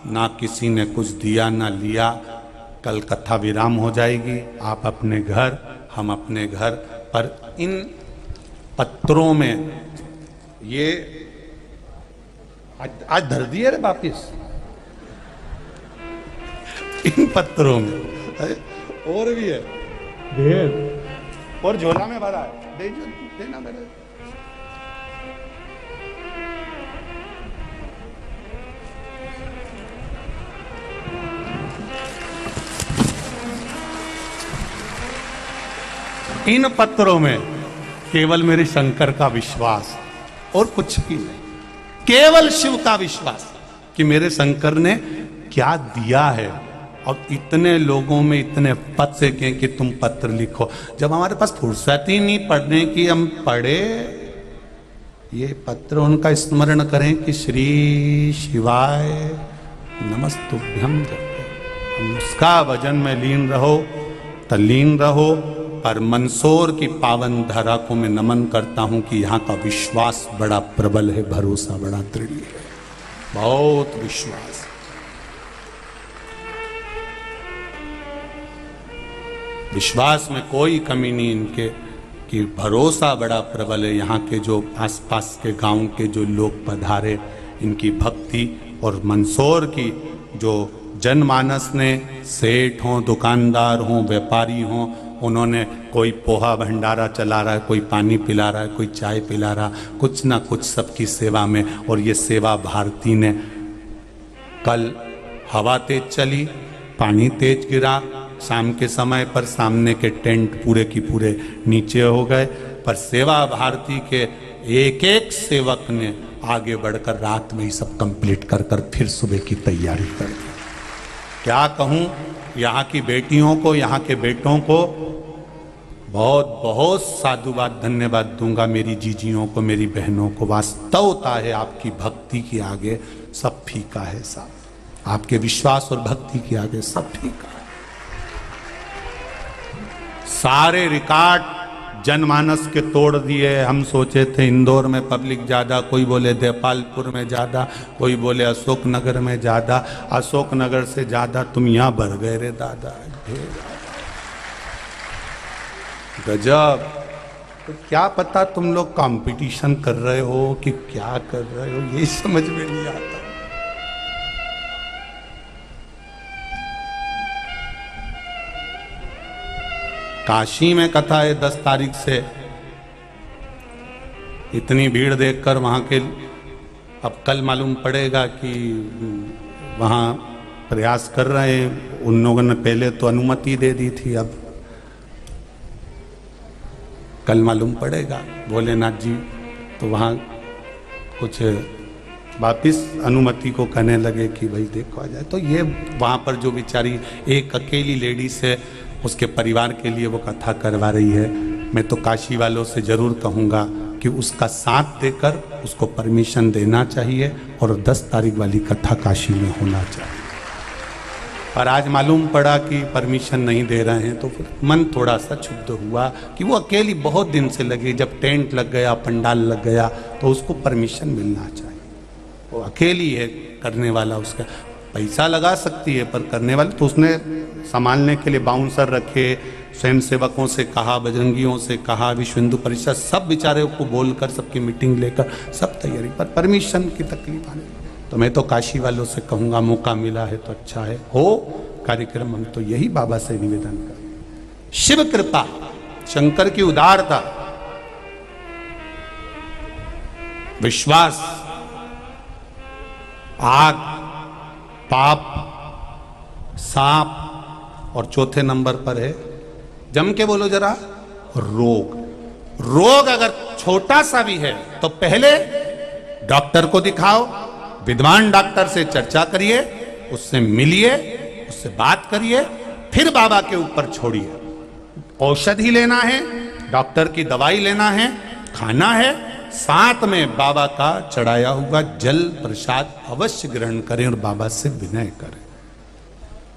ना किसी ने कुछ दिया ना लिया। कल कथा विराम हो जाएगी, आप अपने घर, हम अपने घर। पर इन पत्रों में ये आज धर दिए रे वापिस इन पत्रों में और भी है ढेर, और झोला में भरा है, देना मेरे। इन पत्रों में केवल मेरे शंकर का विश्वास और कुछ भी नहीं, केवल शिव का विश्वास कि मेरे शंकर ने क्या दिया है। और इतने लोगों में इतने पद से कहें कि तुम पत्र लिखो, जब हमारे पास फुर्सत ही नहीं पढ़ने की, हम पढ़े ये पत्र, उनका स्मरण करें कि श्री शिवाय नमस्तुभ्यं जपे, उसका भजन में लीन रहो, तल्लीन रहो। पर मंदसौर की पावन धरा को मैं नमन करता हूं कि यहाँ का विश्वास बड़ा प्रबल है, भरोसा बड़ा दृढ़ है, बहुत विश्वास। विश्वास में कोई कमी नहीं इनके, कि भरोसा बड़ा प्रबल है। यहाँ के जो आसपास के गांव के जो लोग पधारे, इनकी भक्ति, और मंदसौर की जो जनमानस ने, सेठ हों, दुकानदार हों, व्यापारी हों, उन्होंने कोई पोहा भंडारा चला रहा है, कोई पानी पिला रहा है, कोई चाय पिला रहा, कुछ ना कुछ सबकी सेवा में। और ये सेवा भारती ने, कल हवा तेज चली, पानी तेज गिरा, शाम के समय पर सामने के टेंट पूरे की पूरे नीचे हो गए, पर सेवा भारती के एक एक सेवक ने आगे बढ़कर रात में ही सब कंप्लीट कर फिर सुबह की तैयारी कर दी। क्या कहूँ, यहाँ की बेटियों को, यहाँ के बेटों को बहुत बहुत साधुवाद, धन्यवाद दूंगा। मेरी जीजियों को, मेरी बहनों को, वास्तवता है आपकी भक्ति के आगे सब फीका है साहब, आपके विश्वास और भक्ति के आगे सब फीका है। सारे रिकॉर्ड जनमानस के तोड़ दिए। हम सोचे थे इंदौर में पब्लिक ज्यादा, कोई बोले देपालपुर में ज्यादा, कोई बोले अशोक नगर में ज्यादा, अशोक नगर से ज्यादा तुम यहाँ भर गए रे दादा, गजब। तो क्या पता तुम लोग कंपटीशन कर रहे हो कि क्या कर रहे हो, ये समझ में नहीं आता। काशी में कथा है 10 तारीख से, इतनी भीड़ देखकर वहां के, अब कल मालूम पड़ेगा कि वहां प्रयास कर रहे हैं। उन लोगों ने पहले तो अनुमति दे दी थी, अब कल मालूम पड़ेगा। भोलेनाथ जी तो वहाँ कुछ वापिस अनुमति को कहने लगे कि भाई देखो आ जाए। तो ये वहाँ पर जो बेचारी एक अकेली लेडीज है, उसके परिवार के लिए वो कथा करवा रही है। मैं तो काशी वालों से ज़रूर कहूँगा कि उसका साथ देकर उसको परमिशन देना चाहिए और 10 तारीख वाली कथा काशी में होना चाहिए। पर आज मालूम पड़ा कि परमिशन नहीं दे रहे हैं, तो फिर मन थोड़ा सा क्षुब्ध हुआ कि वो अकेली बहुत दिन से लगी, जब टेंट लग गया, पंडाल लग गया, तो उसको परमिशन मिलना चाहिए। वो अकेली है करने वाला, उसका पैसा लगा सकती है पर करने वाले, तो उसने संभालने के लिए बाउंसर रखे, स्वयं सेवकों से कहा, बजरंगियों से कहा, विश्व हिंदू परिषद, सब बेचारे को बोलकर, सबकी मीटिंग लेकर सब तैयारी, पर परमिशन की तकलीफ आने। तो मैं तो काशी वालों से कहूँगा, मौका मिला है तो अच्छा है, हो कार्यक्रम। हम तो यही बाबा से निवेदन करें, शिव कृपा, शंकर की उदारता, विश्वास, आग, पाप, सांप, और चौथे नंबर पर है, जम के बोलो जरा, रोग। रोग अगर छोटा सा भी है तो पहले डॉक्टर को दिखाओ, विद्वान डॉक्टर से चर्चा करिए, उससे मिलिए, उससे बात करिए, फिर बाबा के ऊपर छोड़िए। औषधि लेना है, डॉक्टर की दवाई लेना है, खाना है, साथ में बाबा का चढ़ाया हुआ जल प्रसाद अवश्य ग्रहण करें और बाबा से विनय करें।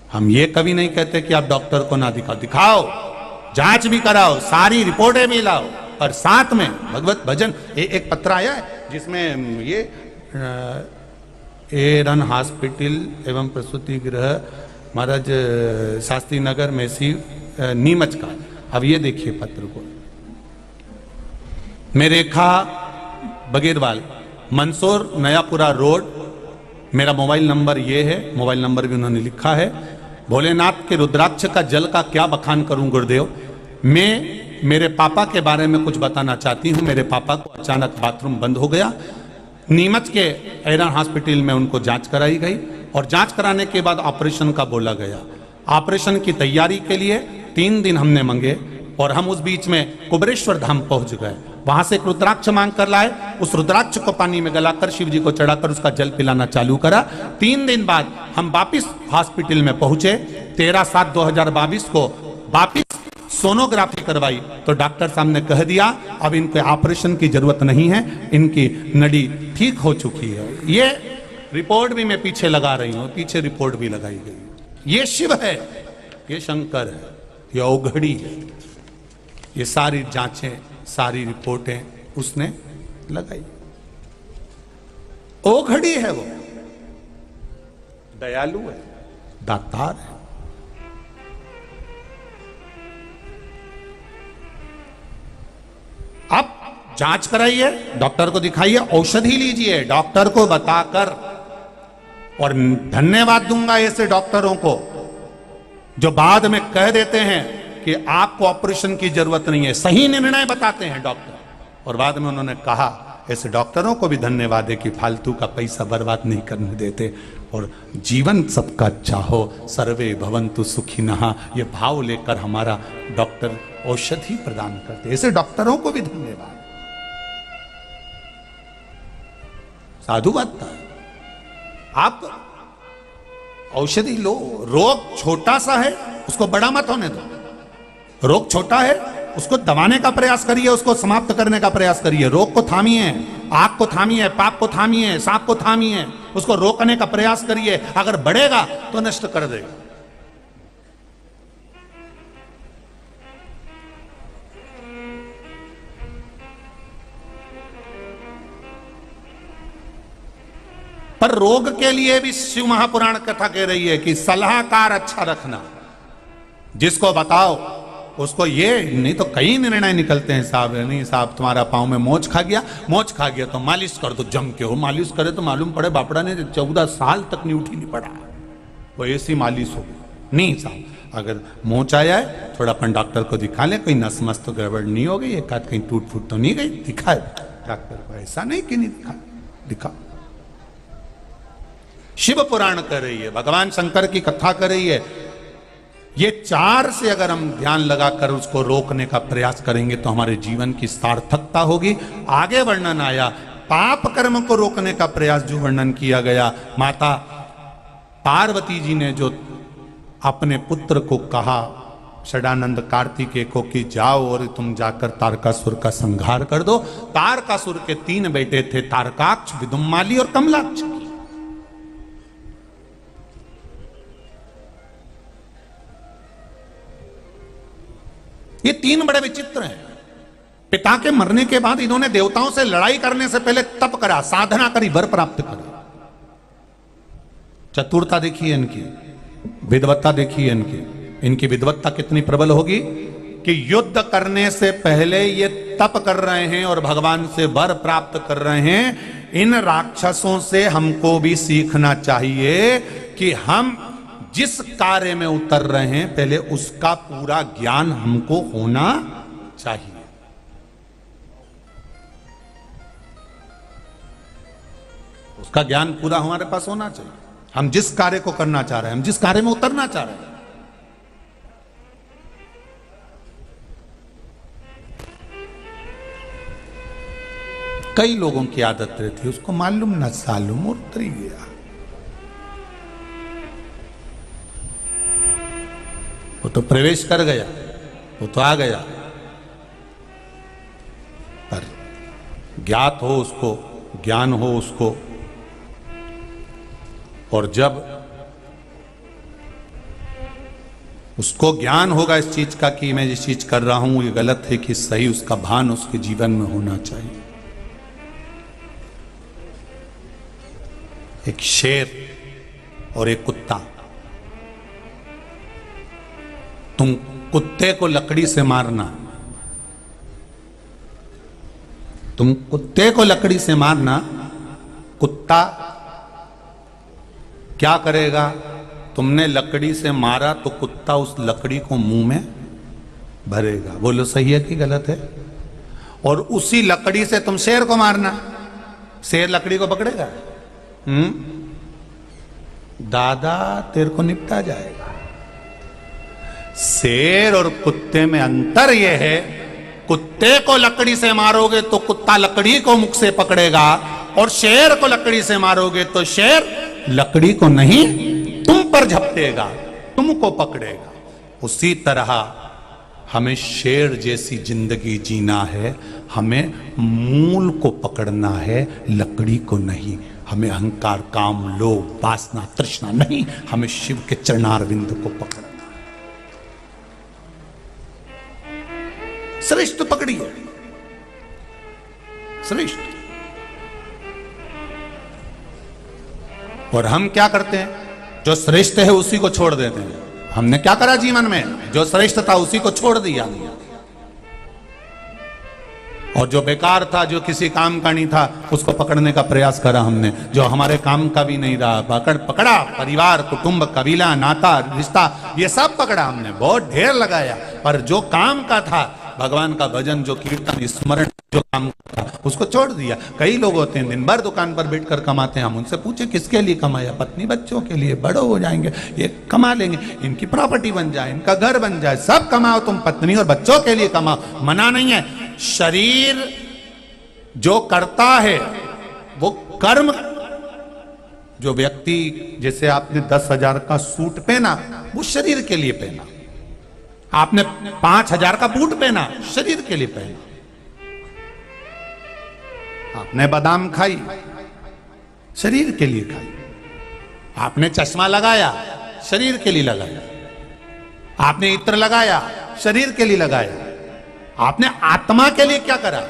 हम ये कभी नहीं कहते कि आप डॉक्टर को ना दिखाओ, दिखाओ, जांच भी कराओ, सारी रिपोर्टें भी लाओ, और साथ में भगवत भजन। एक पत्र आया है जिसमें ये एरन हॉस्पिटल एवं प्रसूति गृह महाराज शास्त्री नगर मेसी नीमच का। अब ये देखिए पत्र को, मेरेखा बगेरवाल, मंसूर नयापुरा रोड, मेरा मोबाइल नंबर ये है, मोबाइल नंबर भी उन्होंने लिखा है। भोलेनाथ के रुद्राक्ष का जल का क्या बखान करूं गुरुदेव। मैं मेरे पापा के बारे में कुछ बताना चाहती हूं। मेरे पापा को अचानक बाथरूम बंद हो गया। नीमच के एरन हॉस्पिटल में उनको जांच कराई गई और जांच कराने के बाद ऑपरेशन का बोला गया। ऑपरेशन की तैयारी के लिए 3 दिन हमने मांगे और हम उस बीच में कुबरेश्वर धाम पहुंच गए। वहां से एक रुद्राक्ष मांग कर लाए, उस रुद्राक्ष को पानी में गलाकर शिव जी को चढ़ाकर उसका जल पिलाना चालू करा। 3 दिन बाद हम वापिस हॉस्पिटल में पहुंचे। 13/7/2022 को वापिस सोनोग्राफी करवाई तो डॉक्टर साहब ने कह दिया अब इनके ऑपरेशन की जरूरत नहीं है, इनकी नड़ी ठीक हो चुकी है। ये रिपोर्ट भी मैं पीछे लगा रही हूं, पीछे रिपोर्ट भी लगाई गई। ये शिव है, ये शंकर है, ये औघड़ी है। ये सारी जांचें, सारी रिपोर्टें उसने लगाई। औघड़ी है वो, दयालु है, दातार है। अब जांच कराइए, डॉक्टर को दिखाइए, औषधि लीजिए डॉक्टर को बताकर। और धन्यवाद दूंगा ऐसे डॉक्टरों को जो बाद में कह देते हैं कि आपको ऑपरेशन की जरूरत नहीं है, सही निर्णय बताते हैं डॉक्टर। और बाद में उन्होंने कहा, ऐसे डॉक्टरों को भी धन्यवाद है कि फालतू का पैसा बर्बाद नहीं करने देते और जीवन सबका अच्छा हो, सर्वे भवन्तु सुखिनः, ये भाव लेकर हमारा डॉक्टर औषधि प्रदान करते। ऐसे डॉक्टरों को भी धन्यवाद। साधुवाद। आप औषधि लो, रोग छोटा सा है उसको बड़ा मत होने दो। रोग छोटा है उसको दबाने का प्रयास करिए, उसको समाप्त करने का प्रयास करिए। रोग को थामिए, आग को थामिए, पाप को थामिए, सांप को थामिए, उसको रोकने का प्रयास करिए। अगर बढ़ेगा तो नष्ट कर देगा। पर रोग के लिए भी शिव महापुराण कथा कह रही है कि सलाहकार अच्छा रखना, जिसको बताओ उसको। ये नहीं तो कई निर्णय निकलते हैं साहब, नहीं साहब तुम्हारा पांव में मोच खा गया, मोच खा गया तो मालिश कर दो जम के। हो मालिश करे तो मालूम पड़े बापड़ा ने 14 साल तक नहीं उठी नहीं पड़ा, वो ऐसी मालिश हो गई। नहीं साहब, अगर मोच आया है थोड़ा अपन डॉक्टर को दिखा ले, कोई नस मस तो गड़बड़ नहीं हो गई, एक आध कहीं टूट फूट तो नहीं गई, दिखाए डॉक्टर को। ऐसा नहीं कि नहीं दिखा। शिव पुराण कर रही है, भगवान शंकर की कथा कर रही है। ये 4 से अगर हम ध्यान लगाकर उसको रोकने का प्रयास करेंगे तो हमारे जीवन की सार्थकता होगी। आगे वर्णन आया पाप कर्म को रोकने का प्रयास, जो वर्णन किया गया। माता पार्वती जी ने जो अपने पुत्र को कहा षडानंद कार्तिकेय को कि जाओ और तुम जाकर तारकासुर का संहार कर दो। तारकासुर के 3 बेटे थे, तारकाक्ष, विदुम्माली और कमलाक्ष। ये 3 बड़े विचित्र हैं। पिता के मरने के बाद इन्होंने देवताओं से लड़ाई करने से पहले तप करा, साधना करी, वर प्राप्त करी। चतुरता देखिए इनकी, विद्वत्ता देखिए इनकी। इनकी विद्वत्ता कितनी प्रबल होगी कि युद्ध करने से पहले ये तप कर रहे हैं और भगवान से वर प्राप्त कर रहे हैं। इन राक्षसों से हमको भी सीखना चाहिए कि हम जिस कार्य में उतर रहे हैं पहले उसका पूरा ज्ञान हमको होना चाहिए। उसका ज्ञान पूरा हमारे पास होना चाहिए। हम जिस कार्य को करना चाह रहे हैं, हम जिस कार्य में उतरना चाह रहे हैं। कई लोगों की आदत रहती है, उसको मालूम न सालूम और उतर ही गया। वो तो प्रवेश कर गया, वो तो आ गया, पर ज्ञात हो उसको, ज्ञान हो उसको। और जब उसको ज्ञान होगा इस चीज का कि मैं जिस चीज कर रहा हूं ये गलत है कि सही, उसका भान उसके जीवन में होना चाहिए। एक शेर और एक कुत्ता, तुम कुत्ते को लकड़ी से मारना, तुम कुत्ते को लकड़ी से मारना, कुत्ता क्या करेगा? तुमने लकड़ी से मारा तो कुत्ता उस लकड़ी को मुंह में भरेगा। बोलो सही है कि गलत है? और उसी लकड़ी से तुम शेर को मारना, शेर लकड़ी को पकड़ेगा? दादा तेरे को निपटा जाएगा। शेर और कुत्ते में अंतर यह है, कुत्ते को लकड़ी से मारोगे तो कुत्ता लकड़ी को मुख से पकड़ेगा, और शेर को लकड़ी से मारोगे तो शेर लकड़ी को नहीं तुम पर झपटेगा, तुमको पकड़ेगा। उसी तरह हमें शेर जैसी जिंदगी जीना है, हमें मूल को पकड़ना है, लकड़ी को नहीं। हमें अहंकार, काम, लोभ, वासना, तृष्णा नहीं, हमें शिव के चरणारविंद को पकड़ना है। श्रेष्ठ पकड़िए, श्रेष्ठ। और हम क्या करते हैं? जो श्रेष्ठ है उसी को छोड़ देते हैं। हमने क्या करा जीवन में? जो श्रेष्ठ था उसी को छोड़ दिया, और जो बेकार था, जो किसी काम का नहीं था, उसको पकड़ने का प्रयास करा हमने, जो हमारे काम का भी नहीं रहा। पकड़ा, परिवार, कुटुंब, कबीला, नाता, रिश्ता, ये सब पकड़ा हमने, बहुत ढेर लगाया। पर जो काम का था, भगवान का भजन, जो कीर्तन, स्मरण, जो काम था, उसको छोड़ दिया। कई लोग होते हैं दिन भर दुकान पर बैठकर कमाते हैं। हम उनसे पूछे किसके लिए कमाया? पत्नी बच्चों के लिए, बड़ो हो जाएंगे ये कमा लेंगे, इनकी प्रॉपर्टी बन जाए, इनका घर बन जाए, सब कमाओ, तुम पत्नी और बच्चों के लिए कमाओ। मना नहीं है। शरीर जो करता है वो कर्म, जो व्यक्ति, जैसे आपने 10,000 का सूट पहना, वो शरीर के लिए पहना। आपने 5,000 का बूट पहना, शरीर के लिए पहना। आपने बादाम खाई, शरीर के लिए खाई। आपने चश्मा लगाया, शरीर के लिए लगाया। आपने इत्र लगाया, शरीर के लिए लगाया। आपने आत्मा के लिए क्या करा?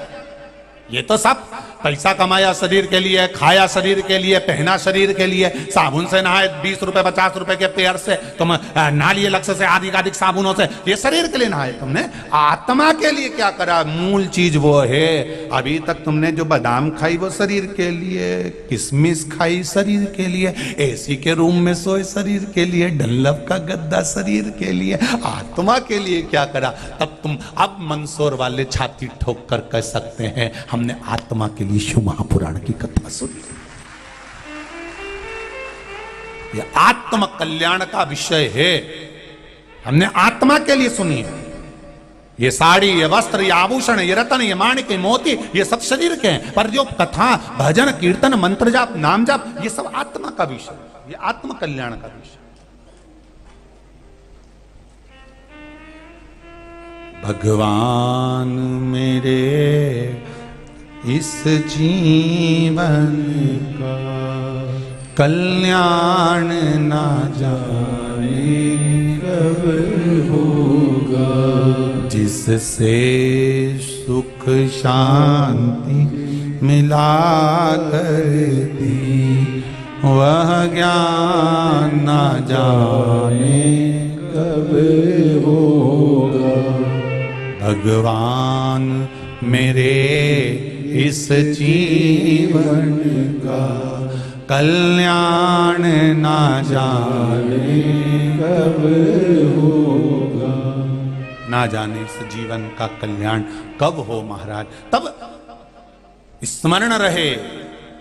ये तो सब पैसा कमाया शरीर के लिए, खाया शरीर के लिए, पहना शरीर के लिए, साबुन से नहाए 20 रुपए 50 रुपए के पेयर से, तुम नहा लिए लक्ष्य से, अधिकाधिक साबुनों से, ये शरीर के लिए नहाए। तुमने आत्मा के लिए क्या करा? मूल चीज वो है। अभी तक तुमने जो बादाम खाई वो शरीर के लिए, किशमिश खाई शरीर के लिए, एसी के रूम में सोए शरीर के लिए, डनलप का गद्दा शरीर के लिए, आत्मा के लिए क्या करा? तब तुम अब मंदसौर वाले छाती ठोक कर कह सकते हैं हमने आत्मा के लिए शिव महापुराण की कथा सुनी। यह आत्म कल्याण का विषय है, हमने आत्मा के लिए सुनी है। ये साड़ी, ये वस्त्र, ये आभूषण, ये रत्न, ये माणिक, ये मोती, ये सब शरीर के हैं। पर जो कथा, भजन, कीर्तन, मंत्र जाप, नाम जाप, ये सब आत्मा का विषय, ये आत्म कल्याण का विषय। भगवान मेरे इस जीवन का कल्याण ना जाने कब होगा, जिससे सुख शांति मिला करती वह ज्ञान ना जाने कब होगा। भगवान मेरे इस जीवन का कल्याण ना जाने कब होगा। ना जाने इस जीवन का कल्याण कब हो महाराज। तब स्मरण रहे,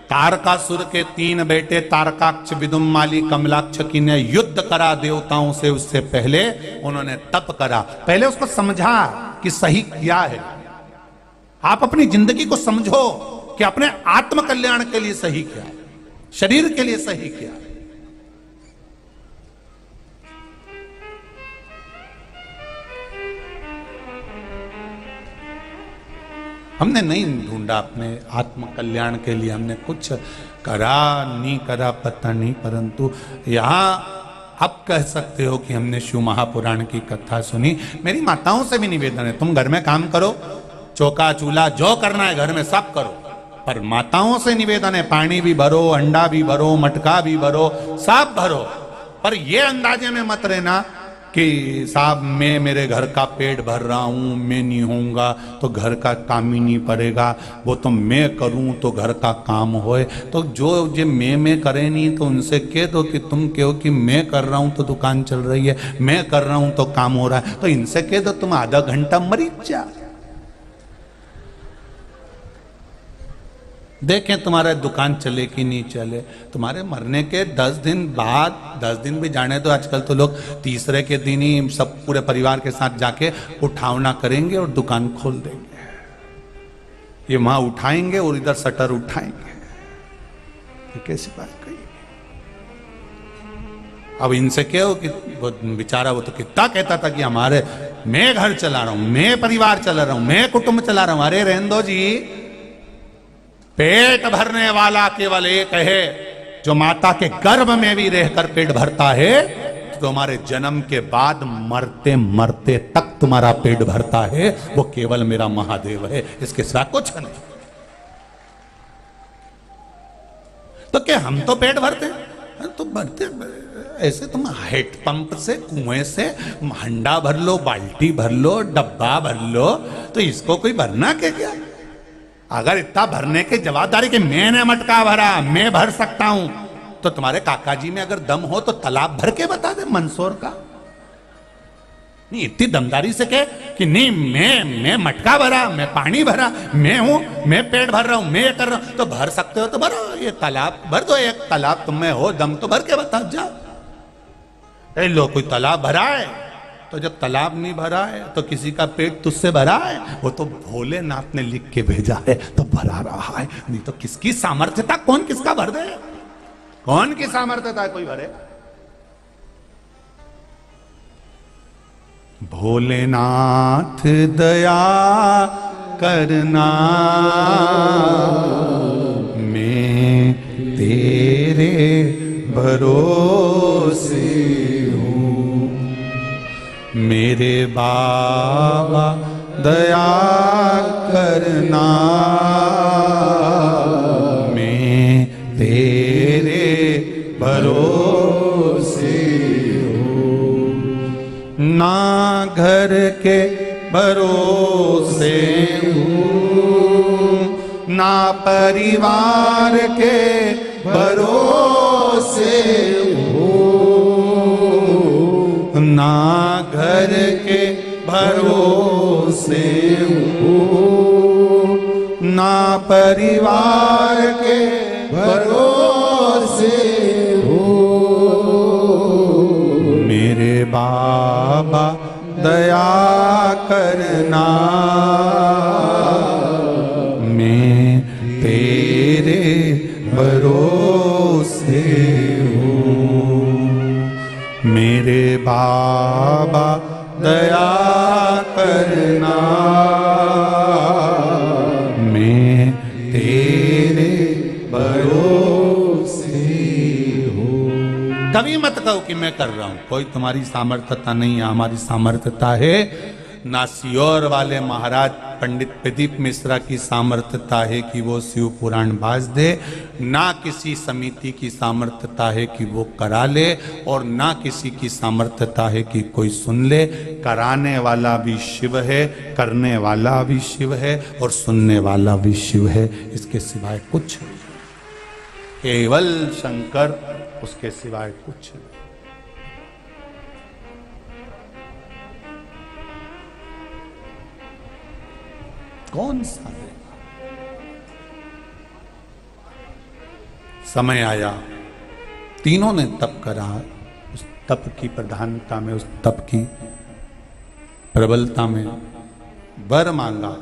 तारकासुर के 3 बेटे तारकाक्ष, विदुम्माली, कमलाक्ष की ने युद्ध करा देवताओं से। उससे पहले उन्होंने तप करा, पहले उसको समझा कि सही क्या है। आप अपनी जिंदगी को समझो कि अपने आत्म कल्याण के लिए सही क्या, शरीर के लिए सही क्या। हमने नहीं ढूंढा अपने आत्म कल्याण के लिए, हमने कुछ करा नहीं करा पता नहीं, परंतु यहां अब कह सकते हो कि हमने शिव महापुराण की कथा सुनी। मेरी माताओं से भी निवेदन है, तुम घर में काम करो, चौका चूल्हा जो करना है घर में सब करो, पर माताओं से निवेदन है पानी भी भरो, अंडा भी भरो, मटका भी भरो, सब भरो, पर ये अंदाजे में मत रहना कि साहब मैं मेरे घर का पेट भर रहा हूं, मैं नहीं होऊंगा तो घर का काम ही नहीं पड़ेगा, वो तो मैं करूं तो घर का काम होए। तो जो मैं करे नहीं तो उनसे कह दो कि तुम कहो कि मैं कर रहा हूं तो दुकान चल रही है, मैं कर रहा हूं तो काम हो रहा है, तो इनसे कह दो तुम आधा घंटा मरीज जा, देखें तुम्हारा दुकान चले कि नहीं चले। तुम्हारे मरने के 10 दिन बाद, 10 दिन भी जाने तो आजकल तो लोग तीसरे के दिन ही सब पूरे परिवार के साथ जाके उठावना करेंगे और दुकान खोल देंगे। ये वहां उठाएंगे और इधर शटर उठाएंगे, ये कैसी बात कही। अब इनसे क्या हो कि वो बेचारा वो तो कितना कहता था कि हमारे मैं घर चला रहा हूं, मैं परिवार चला रहा हूं, मैं कुटुंब चला रहा हूं। अरे रहने दो जी, पेट भरने वाला केवल एक है जो माता के गर्भ में भी रहकर पेट भरता है, तो तुम्हारे जन्म के बाद मरते मरते तक तुम्हारा पेट भरता है, वो केवल मेरा महादेव है, इसके सिवा कुछ नहीं। तो क्या हम तो पेट भरते हैं? तो भरते ऐसे तुम हेड पंप से, कुएं से हंडा भर लो, बाल्टी भर लो, डब्बा भर लो, तो इसको कोई भरना क्या? अगर इतना भरने की जवाबदारी कि मैंने मटका भरा, मैं भर सकता हूं, तो तुम्हारे काका जी में अगर दम हो तो तालाब भर के बता दे मंदसौर का। नहीं, इतनी दमदारी से कहे कि नहीं मैं मटका भरा, मैं पानी भरा, मैं हूं, मैं पेट भर रहा हूं, मैं ये कर रहा हूं, तो भर सकते हो तो भरो, ये तालाब भर दो, एक तालाब तुम में हो दम तो भर के बता जाओ। लो कोई तालाब भरा है, तो जब तालाब नहीं भरा है तो किसी का पेट तुझसे भरा है, वो तो भोलेनाथ ने लिख के भेजा है तो भरा रहा है, नहीं तो किसकी सामर्थ्यता, कौन किसका भर दे, कौन की सामर्थ्यता कोई भरे। भोलेनाथ दया करना, मैं तेरे भरोसे मेरे बाबा दया करना, मैं तेरे भरोसे हूँ। ना घर के भरोसे हूँ, ना परिवार के भरोसे ना घर के भरोसे हूँ, ना परिवार के भरोसे हूँ। मेरे बाबा दया करना, मैं तेरे भरोसे हूँ। मेरे बाबा दया करना, मैं तेरे भरोसे हूँ। कभी मत कहो कि मैं कर रहा हूं, कोई तुम्हारी सामर्थ्यता नहीं है, हमारी सामर्थ्यता है। ना सियोर वाले महाराज पंडित प्रदीप मिश्रा की सामर्थ्यता है कि वो शिव पुराण बाज दे, ना किसी समिति की सामर्थ्यता है कि वो करा ले, और ना किसी की सामर्थ्यता है कि कोई सुन ले। कराने वाला भी शिव है, करने वाला भी शिव है, और सुनने वाला भी शिव है, इसके सिवाय कुछ नहीं। केवल शंकर, उसके सिवाय कुछ नहीं। कौन सा देगा? समय आया, तीनों ने तप करा, उस तप की प्रधानता में, उस तप की प्रबलता में वर मांगा।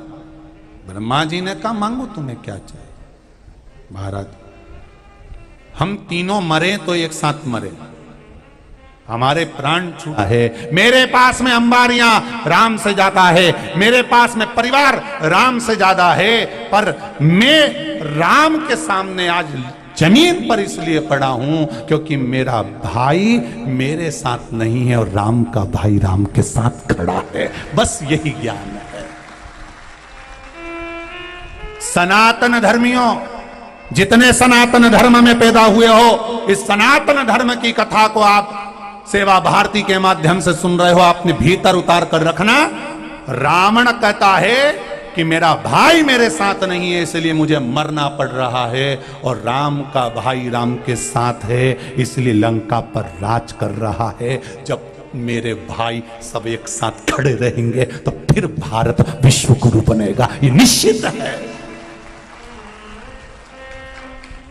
ब्रह्मा जी ने कहा मांगो तुम्हें क्या चाहिए। महाराज हम तीनों मरे तो एक साथ मरे, हमारे प्राण छूटा है। मेरे पास में अंबारियां राम से ज्यादा है, मेरे पास में परिवार राम से ज्यादा है, पर मैं राम के सामने आज जमीन पर इसलिए पड़ा हूं क्योंकि मेरा भाई मेरे साथ नहीं है और राम का भाई राम के साथ खड़ा है। बस यही ज्ञान है। सनातन धर्मियों, जितने सनातन धर्म में पैदा हुए हो, इस सनातन धर्म की कथा को आप सेवा भारती के माध्यम से सुन रहे हो, अपने भीतर उतार कर रखना। रावण कहता है कि मेरा भाई मेरे साथ नहीं है इसलिए मुझे मरना पड़ रहा है, और राम का भाई राम के साथ है इसलिए लंका पर राज कर रहा है। जब मेरे भाई सब एक साथ खड़े रहेंगे तो फिर भारत विश्व गुरु बनेगा, ये निश्चित है।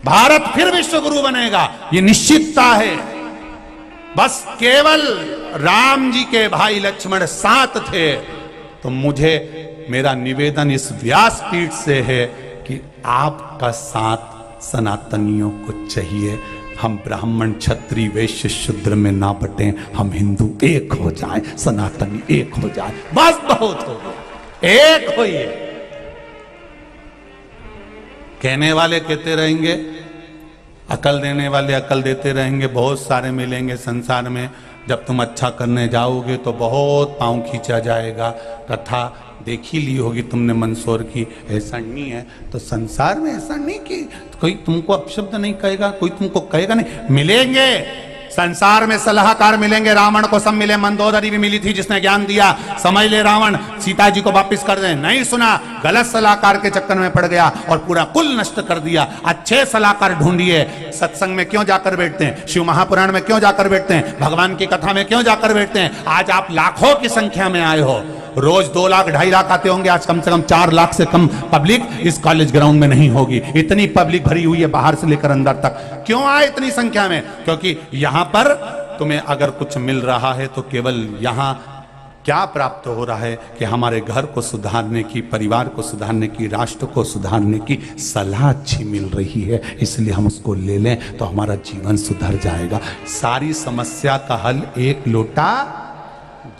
भारत फिर विश्व गुरु बनेगा, ये निश्चितता है। बस केवल राम जी के भाई लक्ष्मण साथ थे। तो मुझे मेरा निवेदन इस व्यासपीठ से है कि आपका साथ सनातनियों को चाहिए। हम ब्राह्मण क्षत्रिय वैश्य शूद्र में ना बटें, हम हिंदू एक हो जाएं, सनातनी एक हो जाए, बस बहुत हो गया। एक होइए। कहने वाले कहते रहेंगे, अकल देने वाले अकल देते रहेंगे। बहुत सारे मिलेंगे संसार में। जब तुम अच्छा करने जाओगे तो बहुत पांव खींचा जाएगा। कथा देखी ली होगी तुमने मंदसौर की, ऐसा नहीं है तो संसार में ऐसा नहीं कि कोई तुमको अपशब्द नहीं कहेगा, कोई तुमको कहेगा नहीं। मिलेंगे संसार में सलाहकार मिलेंगे। रावण को सब मिले, मंदोदरी भी मिली थी जिसने ज्ञान दिया। समझ ले रावण सीता जी को वापिस कर दे, नहीं सुना, गलत सलाहकार के चक्कर में पड़ गया और पूरा कुल नष्ट कर दिया। अच्छे सलाहकार ढूंढिए। सत्संग में क्यों जाकर बैठते हैं, शिव महापुराण में क्यों जाकर बैठते हैं, भगवान की कथा में क्यों जाकर बैठते हैं। आज आप लाखों की संख्या में आए हो, रोज 2 लाख 2.5 लाख आते होंगे, आज कम से कम 4 लाख से कम पब्लिक इस कॉलेज ग्राउंड में नहीं होगी। इतनी पब्लिक भरी हुई है बाहर से लेकर अंदर तक। क्यों आए इतनी संख्या में? क्योंकि यहां पर तुम्हें अगर कुछ मिल रहा है तो केवल यहां क्या प्राप्त हो रहा है कि हमारे घर को सुधारने की, परिवार को सुधारने की, राष्ट्र को सुधारने की सलाह अच्छी मिल रही है, इसलिए हम उसको ले लें तो हमारा जीवन सुधर जाएगा। सारी समस्या का हल एक लोटा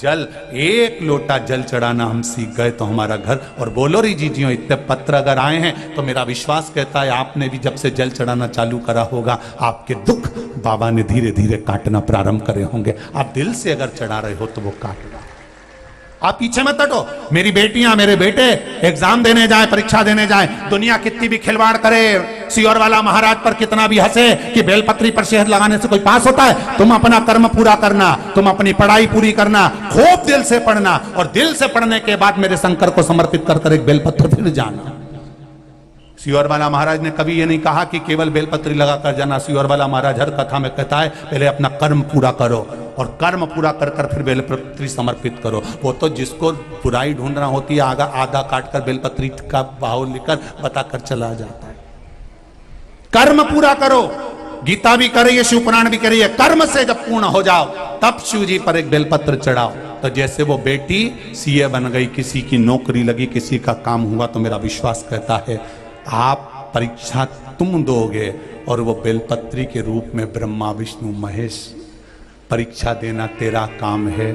जल, एक लोटा जल चढ़ाना हम सीख गए तो हमारा घर। और बोलो री जीजियों, इतने पत्र अगर आए हैं तो मेरा विश्वास कहता है आपने भी जब से जल चढ़ाना चालू करा होगा, आपके दुख बाबा ने धीरे धीरे काटना प्रारंभ करे होंगे। आप दिल से अगर चढ़ा रहे हो तो वो काटेगा। आप पीछे मत हटो। मेरी बेटियां मेरे बेटे एग्जाम देने जाए, परीक्षा देने जाए, दुनिया कितनी भी खिलवाड़ करे, सियोर वाला महाराज पर कितना भी हंसे कि बेलपत्री पर शहद लगाने से कोई पास होता है। तुम अपना कर्म पूरा करना, तुम अपनी पढ़ाई पूरी करना, खूब दिल से पढ़ना, और दिल से पढ़ने के बाद मेरे शंकर को समर्पित कर एक बेलपत्र फिर जाना। सियोर वाला महाराज ने कभी ये नहीं कहा कि केवल बेलपत्री लगाकर जाना। सियोर वाला महाराज हर कथा में कहता है पहले अपना कर्म पूरा करो, और कर्म पूरा कर कर फिर बेलपत्री समर्पित करो। वो तो जिसको बुराई ढूंढना होती है आधा काट कर बेलपत्री का भाव लेकर बताकर चला जाता है। कर्म पूरा करो। गीता भी करिए, शिव पुराण भी करिए। कर्म से जब पूर्ण हो जाओ तब शिव जी पर एक बेलपत्र चढ़ाओ। तो जैसे वो बेटी सीए बन गई, किसी की नौकरी लगी, किसी का काम हुआ, तो मेरा विश्वास कहता है आप परीक्षा तुम दोगे और वो बेलपत्री के रूप में ब्रह्मा विष्णु महेश परीक्षा देना तेरा काम है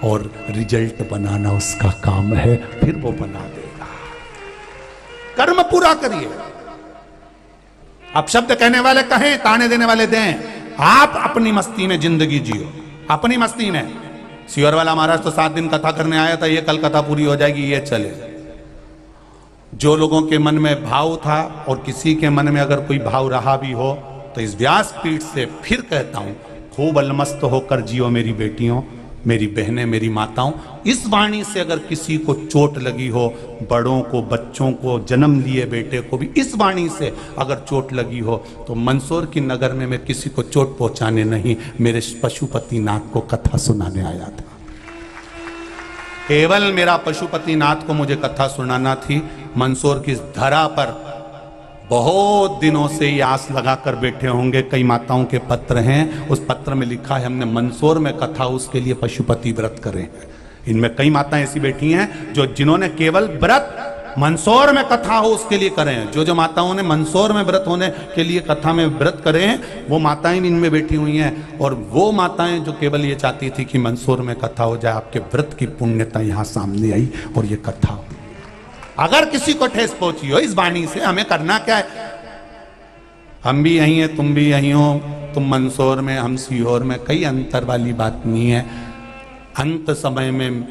और रिजल्ट बनाना उसका काम है, फिर वो बना देगा। कर्म पूरा करिए। अब शब्द कहने वाले कहें, ताने देने वाले दें, आप अपनी मस्ती में जिंदगी जियो, अपनी मस्ती में। सियोर वाला महाराज तो 7 दिन कथा करने आया था, ये कल कथा पूरी हो जाएगी, ये चले। जो लोगों के मन में भाव था, और किसी के मन में अगर कोई भाव रहा भी हो, तो इस व्यासपीठ से फिर कहता हूं, खूब अलमस्त होकर जियो मेरी बेटियों, मेरी बहनें, मेरी माताओं। इस वाणी से अगर किसी को चोट लगी हो, बड़ों को, बच्चों को, जन्म लिए बेटे को भी इस वाणी से अगर चोट लगी हो, तो मंदसौर की नगर में मैं किसी को चोट पहुंचाने नहीं, मेरे पशुपतिनाथ को कथा सुनाने आया था। केवल मेरा पशुपतिनाथ को मुझे कथा सुनाना थी। मंदसौर की धरा पर बहुत दिनों से ये आस लगाकर बैठे होंगे, कई माताओं के पत्र हैं, उस पत्र में लिखा है हमने मंदसौर में कथा उसके लिए पशुपति व्रत करे। इनमें कई माताएं ऐसी बैठी हैं जो जिन्होंने केवल व्रत मंदसौर में कथा हो उसके लिए करें। जो माताओं ने मंदसौर में व्रत होने के लिए कथा में व्रत करे हैं, वो माताएं भी इनमें बैठी हुई हैं। और वो माताएं जो केवल ये चाहती थी कि मंदसौर में कथा हो जाए, आपके व्रत की पुण्यता यहाँ सामने आई और ये कथा हो। अगर किसी को ठेस पहुंची हो इस वाणी से, हमें करना क्या है? हम भी यहीं हैं, तुम भी यहीं हो, तुम मंदसौर में, हम सीहोर में, कई अंतर वाली बात नहीं है। अंत समय में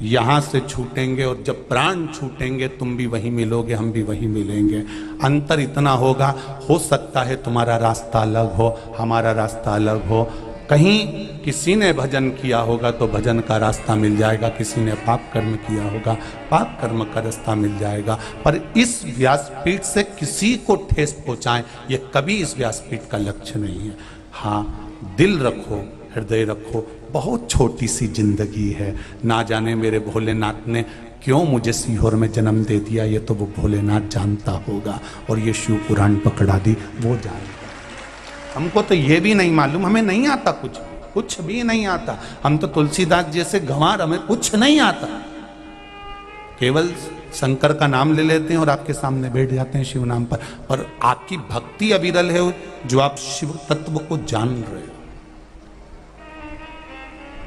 यहाँ से छूटेंगे और जब प्राण छूटेंगे तुम भी वहीं मिलोगे, हम भी वहीं मिलेंगे। अंतर इतना होगा, हो सकता है तुम्हारा रास्ता अलग हो, हमारा रास्ता अलग हो। कहीं किसी ने भजन किया होगा तो भजन का रास्ता मिल जाएगा, किसी ने पाप कर्म किया होगा, पाप कर्म का रास्ता मिल जाएगा। पर इस व्यासपीठ से किसी को ठेस पहुंचाएं, ये कभी इस व्यासपीठ का लक्ष्य नहीं है। हाँ, दिल रखो, हृदय रखो, बहुत छोटी सी जिंदगी है। ना जाने मेरे भोलेनाथ ने क्यों मुझे सीहोर में जन्म दे दिया, ये तो वो भोलेनाथ जानता होगा। और ये शिव पुराण पकड़ा दी, वो जानता। हमको तो ये भी नहीं मालूम, हमें नहीं आता कुछ भी नहीं आता। हम तो तुलसीदास जैसे गंवार, हमें कुछ नहीं आता। केवल शंकर का नाम ले लेते हैं और आपके सामने बैठ जाते हैं शिव नाम पर आपकी भक्ति अविरल है जो आप शिव तत्व को जान रहे हो,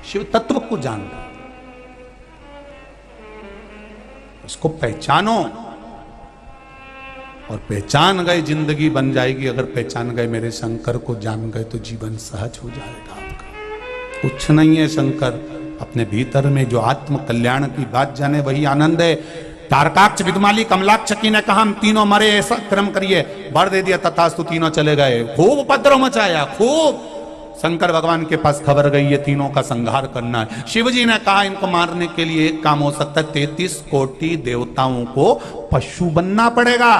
शिव तत्व को जान रहे हो, इसको पहचानो। और पहचान गए जिंदगी बन जाएगी। अगर पहचान गए मेरे शंकर को, जान गए तो जीवन सहज हो जाएगा आपका। कुछ नहीं है शंकर, अपने भीतर में जो आत्म कल्याण की बात जाने वही आनंद है। तारकाक्ष, विदुमाली, कमलाक्ष की ने कहा हम तीनों मरे, ऐसा क्रम करिए, वर दे दिया, तथास्तु तीनों चले गए। खूब उपद्रव मचाया, खूब। शंकर भगवान के पास खबर गई ये तीनों का संहार करना है। शिव जी ने कहा इनको मारने के लिए एक काम हो सकता है, 33 कोटि देवताओं को पशु बनना पड़ेगा।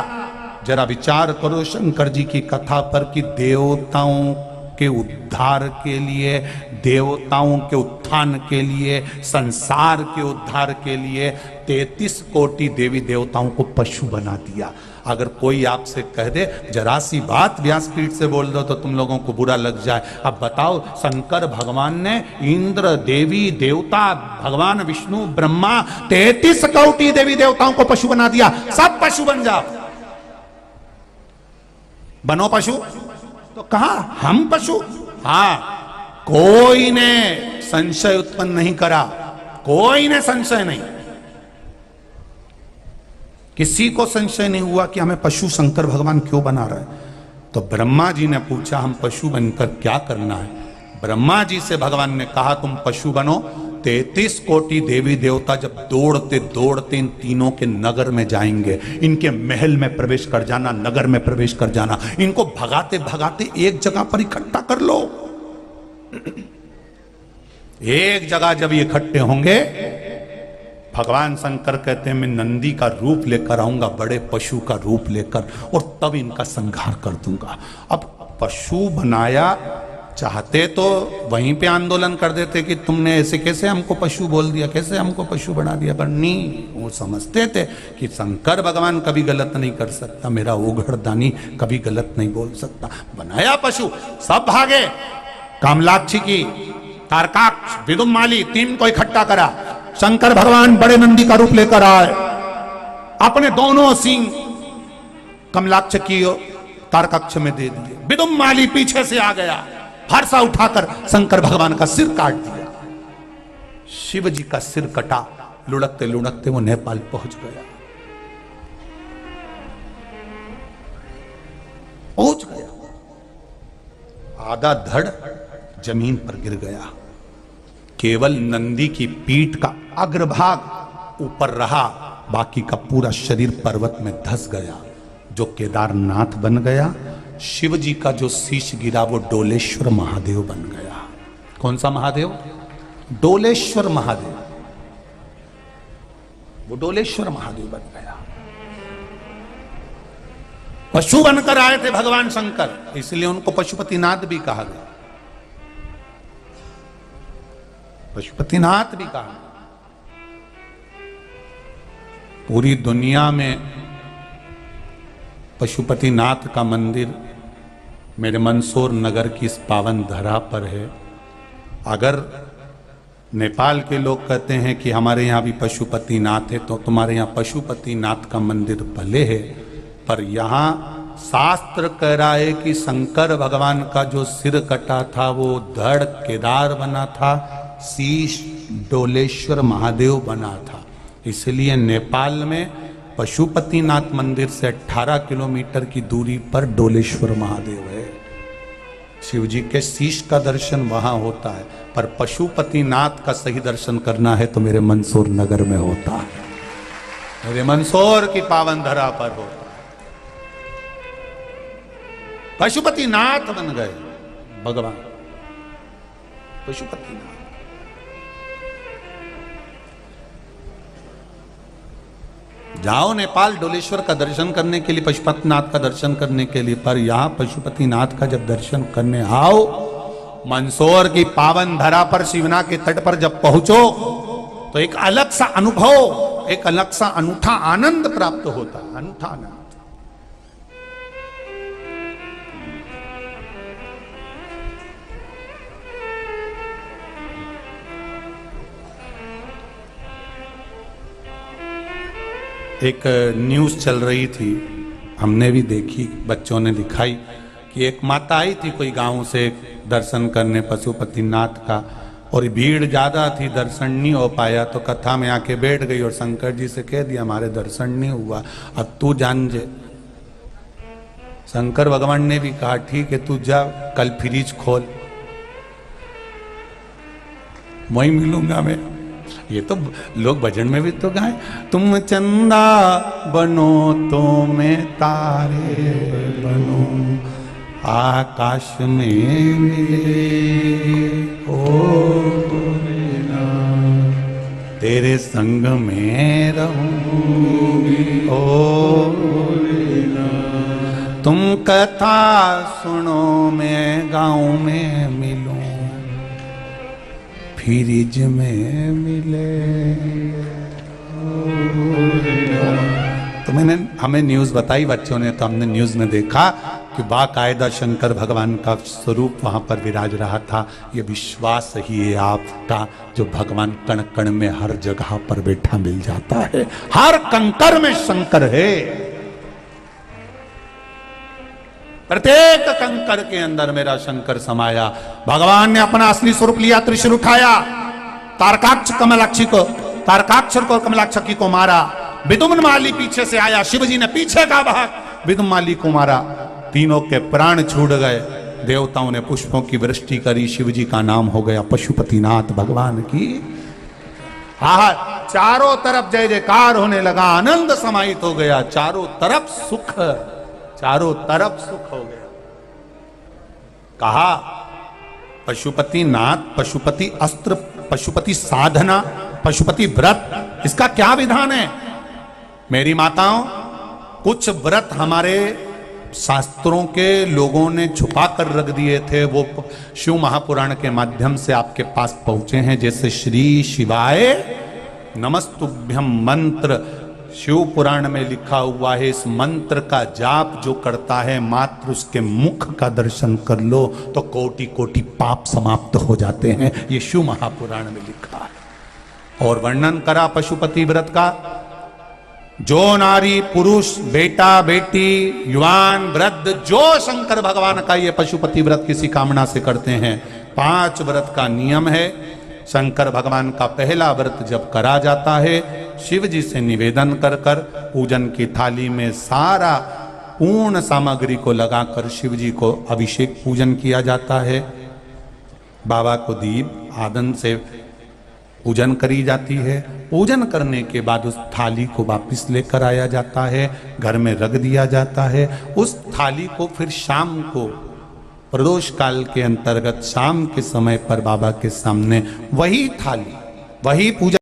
जरा विचार करो शंकर जी की कथा पर कि देवताओं के उद्धार के लिए, देवताओं के उत्थान के लिए, संसार के उद्धार के लिए 33 कोटि देवी देवताओं को पशु बना दिया। अगर कोई आपसे कह दे जरा सी बात व्यासपीठ से बोल दो तो तुम लोगों को बुरा लग जाए। अब बताओ, शंकर भगवान ने इंद्र, देवी देवता, भगवान विष्णु, ब्रह्मा, 33 कोटि देवी देवताओं को पशु बना दिया। सब पशु बन जाओ, बनो पशु। तो कहा हम पशु? हाँ, कोई ने संशय उत्पन्न नहीं करा, कोई ने संशय नहीं, किसी को संशय नहीं हुआ कि हमें पशु शंकर भगवान क्यों बना रहे हैं। तो ब्रह्मा जी ने पूछा हम पशु बनकर क्या करना है। ब्रह्मा जी से भगवान ने कहा तुम पशु बनो। 33 कोटि देवी देवता जब दौड़ते दौड़ते इन तीनों के नगर में जाएंगे, इनके महल में प्रवेश कर जाना, नगर में प्रवेश कर जाना, इनको भगाते भगाते एक जगह पर इकट्ठा कर लो। एक जगह जब ये इकट्ठे होंगे, भगवान शंकर कहते हैं मैं नंदी का रूप लेकर आऊंगा, बड़े पशु का रूप लेकर, और तब इनका संहार कर दूंगा। अब पशु बनाया, चाहते तो वहीं पे आंदोलन कर देते कि तुमने ऐसे कैसे हमको पशु बोल दिया, कैसे हमको पशु बना दिया, पर नहीं, वो समझते थे कि शंकर भगवान कभी गलत नहीं कर सकता, मेरा ओघड़दानी कभी गलत नहीं बोल सकता। बनाया पशु, सब भागे। कामलाक्षी की, तारकाक्ष, विदुमाली, तीन को इकट्ठा करा। शंकर भगवान बड़े नंदी का रूप लेकर आए, अपने दोनों सींग कमलाक्ष की तारकाक्ष में दे दिए। विदुमाली पीछे से आ गया, फरसा उठाकर शंकर भगवान का सिर काट दिया। शिव जी का सिर कटा, लुढ़कते लुढ़कते वो नेपाल पहुंच गया, पहुंच गया। आधा धड़ जमीन पर गिर गया, केवल नंदी की पीठ का अग्रभाग ऊपर रहा, बाकी का पूरा शरीर पर्वत में धंस गया, जो केदारनाथ बन गया। शिव जी का जो शीश गिरा वो डोलेश्वर महादेव बन गया। कौन सा महादेव? डोलेश्वर महादेव, वो डोलेश्वर महादेव बन गया। पशु बनकर आए थे भगवान शंकर, इसलिए उनको पशुपतिनाथ भी कहा गया, पशुपतिनाथ भी कहा। पूरी दुनिया में पशुपतिनाथ का मंदिर मेरे मंदसौर नगर की इस पावन धरा पर है। अगर नेपाल के लोग कहते हैं कि हमारे यहाँ भी पशुपतिनाथ है, तो तुम्हारे यहाँ पशुपतिनाथ का मंदिर भले है, पर यहाँ शास्त्र कह रहा है कि शंकर भगवान का जो सिर कटा था वो धड़ केदार बना था, शीश डोलेश्वर महादेव बना था। इसलिए नेपाल में पशुपतिनाथ मंदिर से 18 किलोमीटर की दूरी पर डोलेश्वर महादेव है। शिव जी के शीश का दर्शन वहां होता है, पर पशुपतिनाथ का सही दर्शन करना है तो मेरे मंदसौर नगर में होता है, मेरे मंदसौर की पावन धरा पर होता है। पशुपतिनाथ बन गए भगवान, पशुपतिनाथ। जाओ नेपाल डोलेश्वर का दर्शन करने के लिए, पशुपतिनाथ का दर्शन करने के लिए, पर यहां पशुपतिनाथ का जब दर्शन करने आओ, मंदसौर की पावन धरा पर शिवना के तट पर जब पहुंचो तो एक अलग सा अनुभव, एक अलग सा अनूठा आनंद प्राप्त होता है, अनूठा आनंद। एक न्यूज़ चल रही थी, हमने भी देखी, बच्चों ने दिखाई कि एक माता आई थी कोई गांव से दर्शन करने पशुपतिनाथ का, और भीड़ ज़्यादा थी, दर्शन नहीं हो पाया, तो कथा में आके बैठ गई और शंकर जी से कह दिया हमारे दर्शन नहीं हुआ, अब तू जान जे। शंकर भगवान ने भी कहा ठीक है तू जा, कल फ्रिज खोल, वहीं मिलूंगा मैं। ये तो लोग भजन में भी तो गाए, तुम चंदा बनो तो मैं तारे बनो, आकाश में मिले ओ तेरे संग में रहूंगी ओ, तुम कथा सुनो मैं गाँव में मिलूं, फ्रिज में मिले। तो हमें न्यूज़ बताई बच्चों ने, तो हमने न्यूज़ में देखा कि बाकायदा शंकर भगवान का स्वरूप वहां पर विराज रहा था। ये विश्वास ही है आपका, जो भगवान कण कण में हर जगह पर बैठा मिल जाता है, हर कंकर में शंकर है, प्रत्येक कंकर के अंदर मेरा शंकर समाया। भगवान ने अपना असली स्वरूप लिया, त्रिशूल उठाया, तारकाक्ष कमलाक्षकी को मारा, विदुमन माली पीछे से आया, शिवजी ने पीछे का भाग विदुम माली को मारा, तीनों के प्राण छूट गए, देवताओं ने पुष्पों की वृष्टि करी, शिवजी का नाम हो गया पशुपतिनाथ भगवान की। चारों तरफ जय जयकार होने लगा, आनंद समाहित हो गया, चारों तरफ सुख, चारों तरफ सुख हो गया। कहा पशुपतिनाथ, पशुपति अस्त्र, पशुपति साधना, पशुपति व्रत, इसका क्या विधान है? मेरी माताओं, कुछ व्रत हमारे शास्त्रों के लोगों ने छुपा कर रख दिए थे, वो शिव महापुराण के माध्यम से आपके पास पहुंचे हैं। जैसे श्री शिवाय नमस्तुभ्यम मंत्र शिव पुराण में लिखा हुआ है, इस मंत्र का जाप जो करता है, मात्र उसके मुख का दर्शन कर लो तो कोटि कोटि पाप समाप्त हो जाते हैं। ये शिव महापुराण में लिखा है। और वर्णन करा पशुपति व्रत का, जो नारी पुरुष, बेटा बेटी, युवान वृद्ध, जो शंकर भगवान का ये पशुपति व्रत किसी कामना से करते हैं, 5 व्रत का नियम है। शंकर भगवान का पहला व्रत जब करा जाता है, शिव जी से निवेदन कर कर पूजन की थाली में सारा पूर्ण सामग्री को लगाकर शिव जी को अभिषेक पूजन किया जाता है। बाबा को दीप आदन से पूजन करी जाती है। पूजन करने के बाद उस थाली को वापस लेकर आया जाता है, घर में रख दिया जाता है। उस थाली को फिर शाम को प्रदोष काल के अंतर्गत शाम के समय पर बाबा के सामने वही थाली, वही पूजा